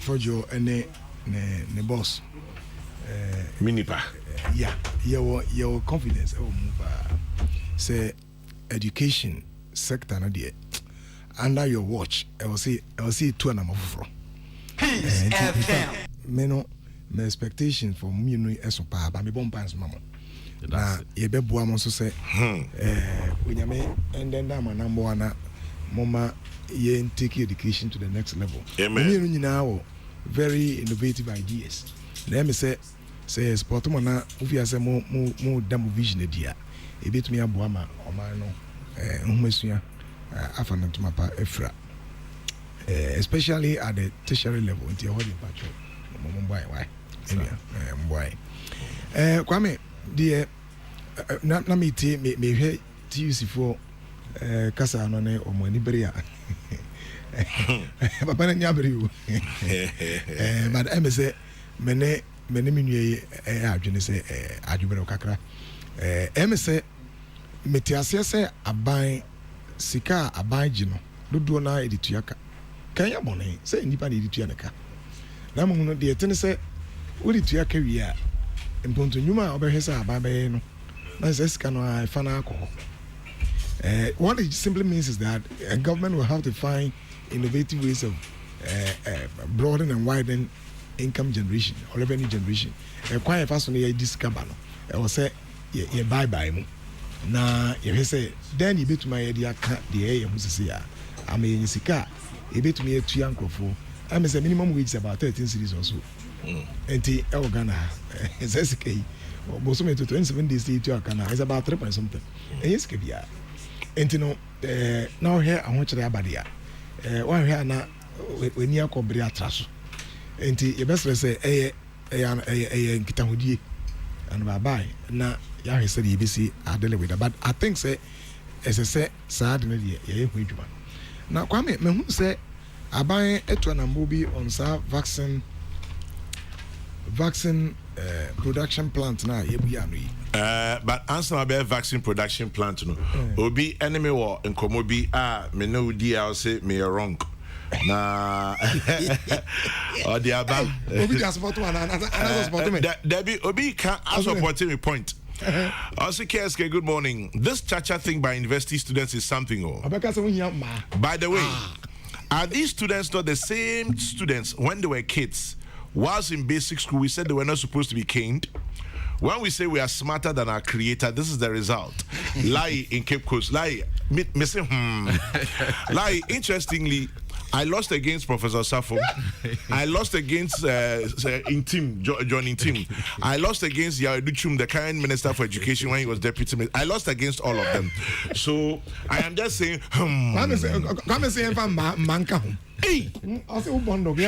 for your ne boss. Minipa. Yeah, your confidence. Say education sector na there. Under your watch, I will see 2 and from. Me expectation for me no esopa ba me bomb pants mama. Na yebeboa mo so say onyame and then na number 1 mama ye take education to the next level. Amen. You know very innovative ideas. Let me say sport mo na ofi ase mo dam vision dia e betumi aboa ma o man no nhumesua afana to mapa efra especially at the tertiary level until holding patrol mo boy why boy kwame dear na me hwe TUC for kasa no ne omani beria papa na nyabere you but I say mene minue adwene say adwubere kakra say metiase say aban sika aban gi no dodo na edituaka kan ya bone say nipa na editua naka na mo no de tene say wodi tuaka wi a mponto nyuma obehwe say aban be no na say sika no afa na akọ what it simply means is that a government will have to find innovative ways of broadening and widening income generation or revenue generation. Quite fast on the discover no. I say ye bye mu. Na ye say then you bet my idea cut the air who say I mean sika you bet me 2 ankrofo. I mean the minimum wage is about 13 cities or so. Enti e Ghana is SK most of 27 days to Ghana is about 3 point something. And yes ke bia. Enti no now here I want you to abadia. One here na when you ko bri atraso. Enti ye best say nkitahudie and bye na ya he say ye be see adele with that but I think say as I say sad na ye hu adwuma na kwame me hu say aban eto na mobi on sa vaccine production plant na ye bu ya no yi but answer about vaccine production plant no obi enemy war nkomo bi me no di I say me wrong na the aba obi just support one and support me Debbie obi can support me point also KSK good morning this chacha thing by university students is something by the way are these students not the same students when they were kids whilst in basic school we said they were not supposed to be caned. When we say we are smarter than our creator, this is the result. Lie in Cape Coast. Lie, missing. Lie. Interestingly, I lost against Professor Safo. I lost against Intim, John Intim. I lost against Yaduchum, the current Minister for Education, when he was deputy minister. I lost against all of them. So I am just saying. Come and say, hey, Ubondog,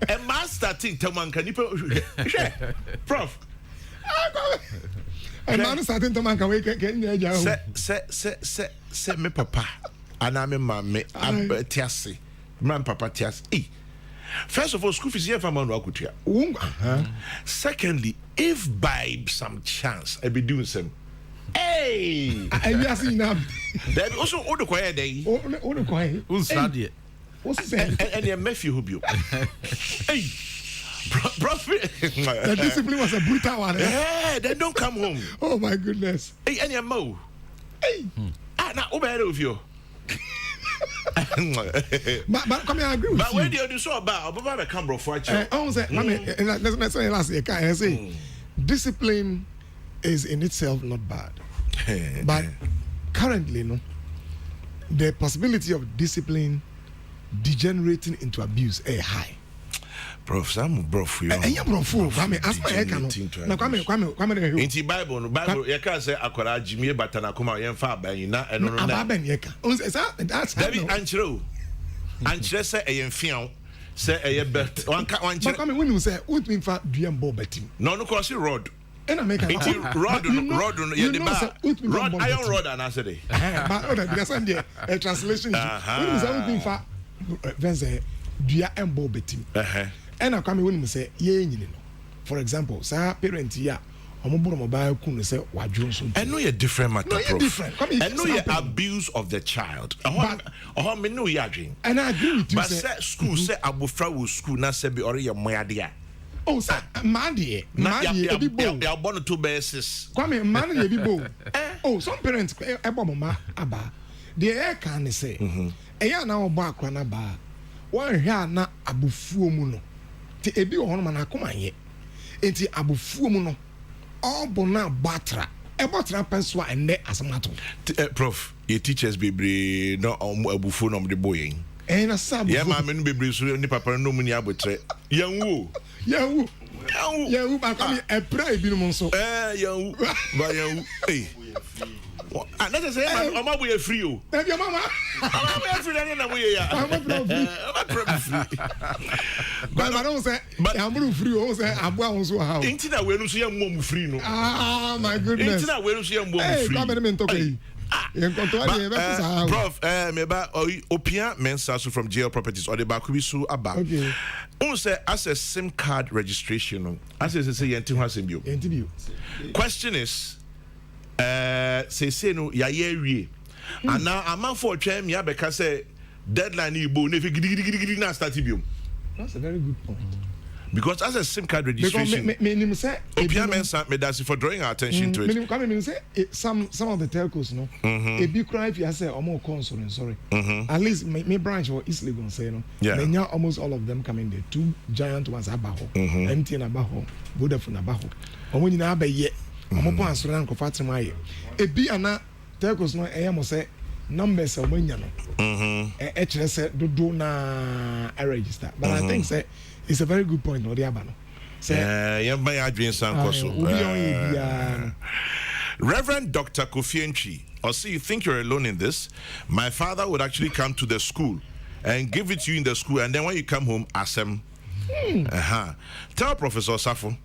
a master thing. Taman, can you Prof? And man starting to man we can say me papa and I'm mammy I'm tiasi man papa tiasi. First of all, school fees here for man wakutia. Secondly, if by some chance I be doing some hey I see now then also all the quiet day all the quiet who's study what's saying and your nephew who be hey Prophet, the discipline was a brutal one. Yeah, they don't come home. Oh my goodness. Hey, and your mo. Hey, now over with you. But come here, I agree with but you. when you do so about, I come bro for you. I say, let's say last year, I say, discipline is in itself not bad, but currently, no, the possibility of discipline degenerating into abuse is high. Prof, I'm prof. You prof. Kwame, as my head na Kwame. Inti Bible, you can say akwara Jimmy batana kuma yen fa ban na eno no na. Aben yeka. That's David Anchiro. Anchiro say e yen fian, say e bet. One Kwame when you say what mean fa duam bo betim. No cross rod. And I make a rod iron rod and I said but that's a translation. When you say what mean fa venze dua embo betim. And I come when you say, for example, say parent here, mobile couldn't say what Johnson. I know you're different, matter. No, different. I know your abuse of the child. And I agree with you. But school say Abufra will school not say be already a moyadia. Oh, sir, Mandy, you're born to 2 bases. Come Mandy, be bold. Oh, some parents, Abba, Abba, the air can say, a year now back when a bar. One here na abufuo mu no ti ebi ohon ma na akoma ye enti abufuo mu no obona batra e batra penso enne asamato prof your teachers bebre no abufuo no de boyen na sabu ya ma me no bebre so ni papa no mu ni abotre yanwo ba come e pray bi no nso yanwo ba yanwo eh and let's say I'm free you. Thank you, mama. I'm free and but I don't say I'm free. Say I'm so how. Ain't that when you see I'm free no? Ah, my goodness. Ain't that when you see I'm free? Hey, come and talk. Prof, meba Opia Mensasu from JL Properties or the Bakubisu Aba. Okay. Say as a SIM card registration, as I say, interview. Question is. Say no ya ye and now I'm for try me because say deadline ibo ne fi gidi na start biom. That's a very good point. Because as a SIM card registration me say Opia Mensa me that's for drawing our attention to it. Me say some of the telcos no e be cry if you say omo console sorry at least me branch or easily going say no me almost all of them coming there 2 giant ones abaho MTN abaho Vodafone abaho omo nyina abaye omo po ansoro na nkofa atemaye ebi ana telcos no mo say numbers o manya no e kire say dodo na register but I think say it's a very good point no dey aba no say my adwin san koso Reverend Dr. Kofi Entry, or see, you think you're alone in this? My father would actually come to the school and give it to you in the school, and then when you come home, ask him. Tell Professor Safo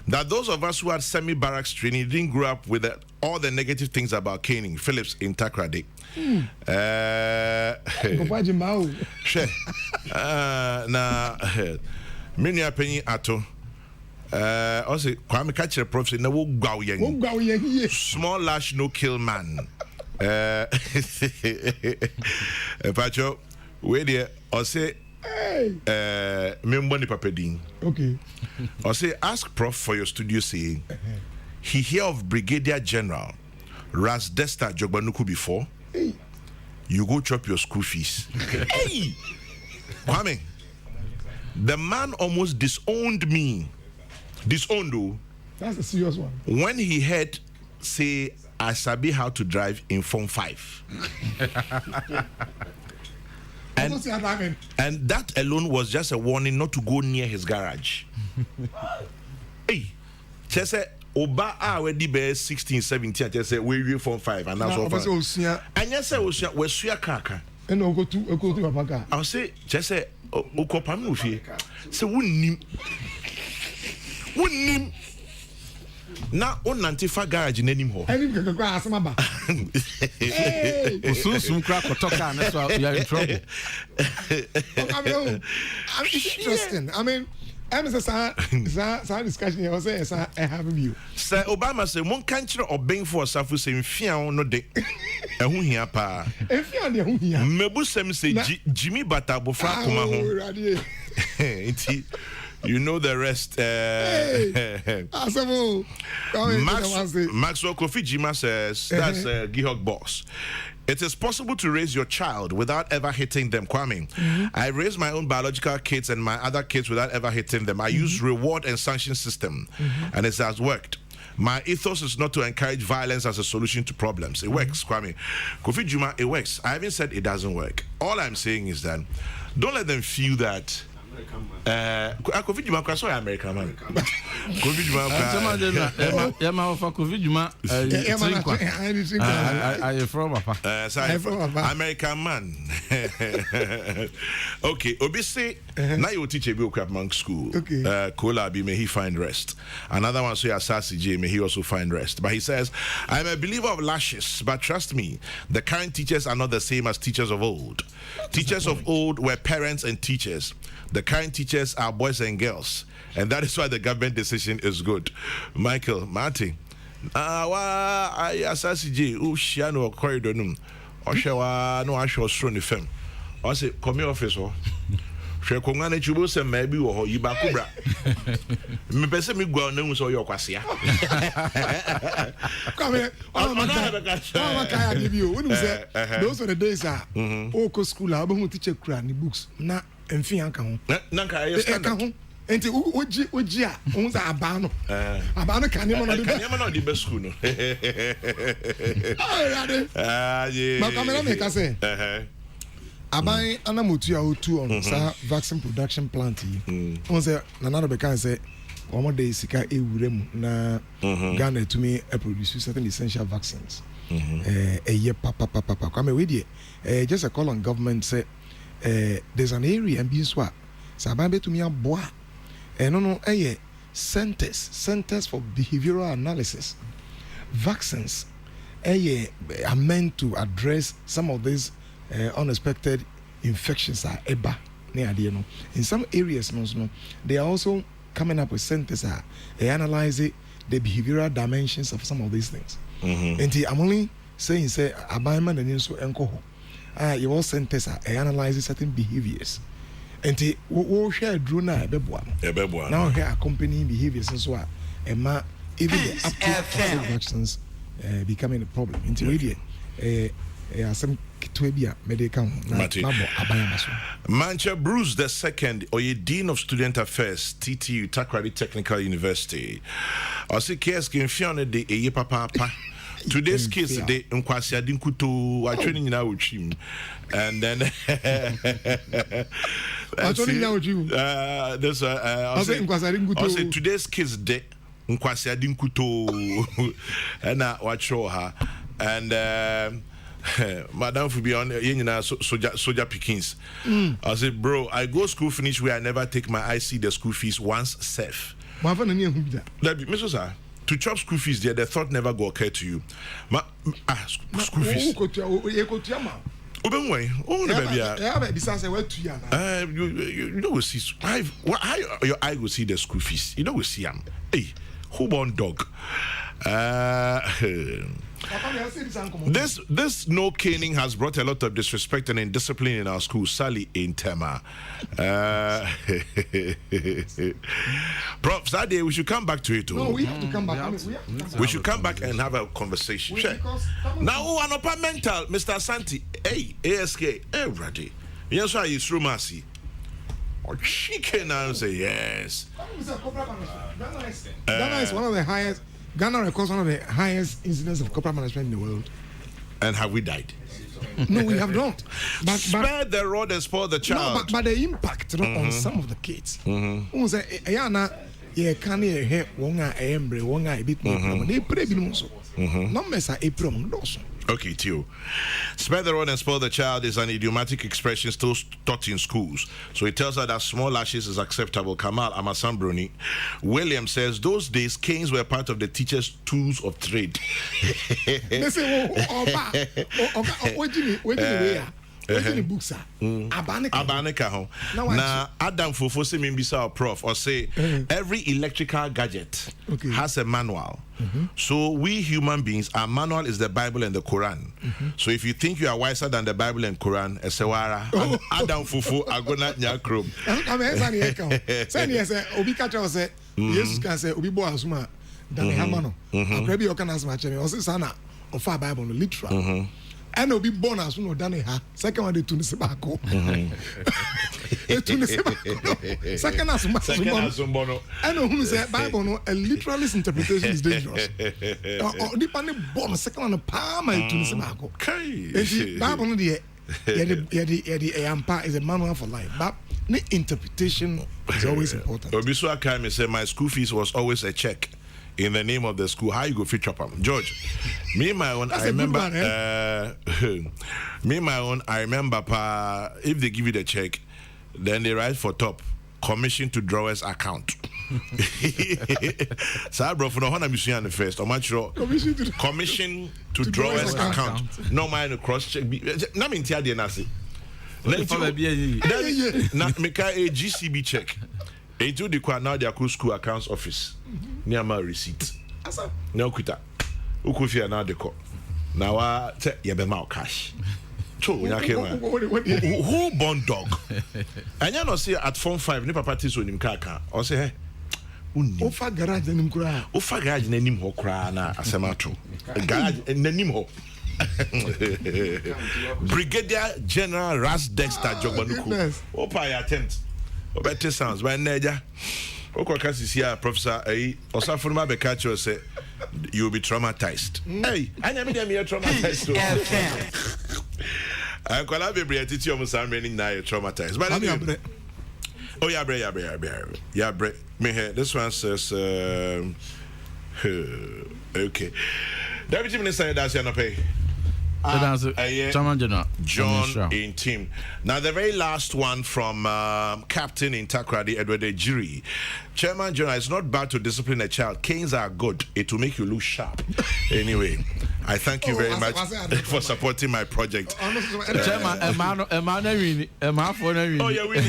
that those of us who had semi-barracks training didn't grow up with all the negative things about caning. Phillips in Takrade. Many are penny ato. Also, Kwame catch a prof say no go yen. Small lash no kill man. Pacho, wait there. Or say, member ni papadin. Okay. Or say, ask Prof for your studio saying he hear of Brigadier General Ras Desta Jogbanuku before. Hey. You go chop your school fees. Hey, Kwame. The man almost disowned me. Disowned, though. That's a serious one. When he heard say, I sabi how to drive in Form 5. And that alone was just a warning not to go near his garage. Hey, just say, Oba already be 16, 17, and just say, we Form 5, and that's all. And yes, I was your kaka. And I'll go to a baka. I'll say, just say, Okopamufi. So, wouldn't na on nantifa garage in anymore. Any grass, mama. Soon crack or talk, and that's why you're in trouble. I'm interesting. I mean, I'm a discussion here. I say, I have a view. Sir Obama said, one country or being for Safu saying, Fian no de. And who here, pa? And Fian, who here? Mebusem say, Jimmy Batabo Frakumaho. You know the rest. Maxwell Kofi Jima says, that's Gihog Boss. It is possible to raise your child without ever hitting them, Kwame. I raise my own biological kids and my other kids without ever hitting them. I use reward and sanction system, and it has worked. My ethos is not to encourage violence as a solution to problems. It works, Kwame. Kofi Juma, it works. I haven't said it doesn't work. All I'm saying is that don't let them feel that Kofi Juma kwa so American man. Kofi Juma I from American man. Okay, Obisi now you teach a bit of monk school. Kola may he find rest. Another one say Asasi J may he also find rest. But he says, I'm a believer of lashes, but trust me, the current teachers are not the same as teachers of old. Teachers of old were parents and teachers. The current teachers are boys and girls, and that is why the government decision is good. Michael, Martin, I Asasi J, Shiano corridor num, Oshawa no Asho strong fem. I say, come here, officer. Shekongane chubo se maybe or Yibakubra. Me pese me go on so your kwasia. Come here. Oh my God, give you. When you say those are the days Oko school, I will teach cranny books. Na emfi anka ho. Nanka I stand. Enti oji a unza abano. Abano kanema no the best school no. Yeah. Ma kamera make say. Aban anamotu ya otu on sa vaccine production plant yi. On say nana be kan say omo dey sika ewure mu na Ghana to me produce certain essential vaccines. Ye papa. Come we dey just a call on government say there's an area and be so sa ban be to me aboa. No centers for behavioral analysis. Vaccines are meant to address some of these unexpected infections are eba in some areas they are also coming up with centers analyze the behavioral dimensions of some of these things. And I'm only saying say abaiman and so encoho your centers analyze certain behaviors and we share drone now here accompanying behaviors and so even the uptake vaccines becoming a problem into some Mancha Bruce II, or Dean of Student Affairs, TTU, Takrady Technical University. I say, Kieskin Fiona de Eye Papa. Today's case, the Nkwasia Dinkuto, I training now with him. And then I training now with you. There's I say today's case, the Nkwasia Dinkuto, and I watch her. And Madam for beyond soldier pickings. I said, bro, I go school finish where I never take my IC the school fees once safe. To chop school fees there, the thought never go occur to you. School fees. You don't see how your eye will see the school fees. You don't see them. Hey, who born dog? This no caning has brought a lot of disrespect and indiscipline in our school. Sally in Tema. Prof, that day we should come back to it. No, we have to come back. We should come back and have a conversation. Now, who are not mental, Mr. Santi? Hey, ASK, hey, Brady. Yes, why you through mercy? Or chicken, I say yes. Ghana is one of the highest. Ghana records one of the highest incidents of corporate management in the world. And have we died? No, we have not. Spare the rod and spoil the child. No, but the impact on some of the kids. Yeah, can you hear Wonga Embre, Wonga a bit more? Numbers are April. Okay, Tio. Spare the rod and spoil the child is an idiomatic expression still taught in schools. So it tells her that small lashes is acceptable. Kamal Amasambroni. William says those days canes were part of the teacher's tools of trade. They say, books Abanika ho. Now Adam Fofo say mimbisa prof or say every electrical gadget has a manual. So we human beings, our manual is the Bible and the Quran. So if you think you are wiser than the Bible and Quran, esewara Adam Fofo agona nyakrom. Obi kacha say Jesus can say obi bo asuma dan hamano. Akrabi o kan asuma cheme. O say sana ofa Bible no literal. And will be born as soon as done. Second one, the Tunisibako. Second as Bono. And whom is that Bible? A literalist interpretation is dangerous. Or depending born second on the palm and Tunisibako. Bible, the Ampa is a manual for life. But the interpretation is always important. Obisu Akame said my school fees was always a check. In the name of the school, how you go feature up? George, me my own. I remember. Me my own. I remember. If they give you the check, then they write for top commission to drawers account. So bro, for the one I'm using the first. I'm not sure. Commission to drawers account. No mind cross check. Na me ntia de na se. Na make a GCB check. Into the now their school accounts office. Near my receipt. No quita. Ukufia now the call. Now I say you be my cash. Who born dog? And you know say at form 5 ni papa tis on him kaka. Or say hey. Ofa garage nim kura. Ofa garage na nim ho kura na asema tro. Garage na nim ho. Brigadier General Ras Dexter Jogbanuku. Opa your attempt. Better sounds by Neja. Okakasi Professor A. Osafurma Bekacho say you'll be traumatized. Hey, I never did me traumatized. I'm gonna be breathing almost I'm running now traumatized. But oh yeah, bre. Me here. This one says okay. Deputy Minister that's your pay. John in team. Now the very last one from Captain in Takrady, Edward Ejiri. Chairman General, it's not bad to discipline a child. Canes are good. It will make you look sharp. Anyway, I thank you very much for supporting my project. Chairman, oh yeah, we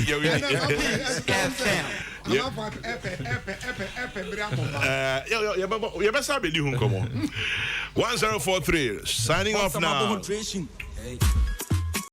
you better be 1043 signing off now.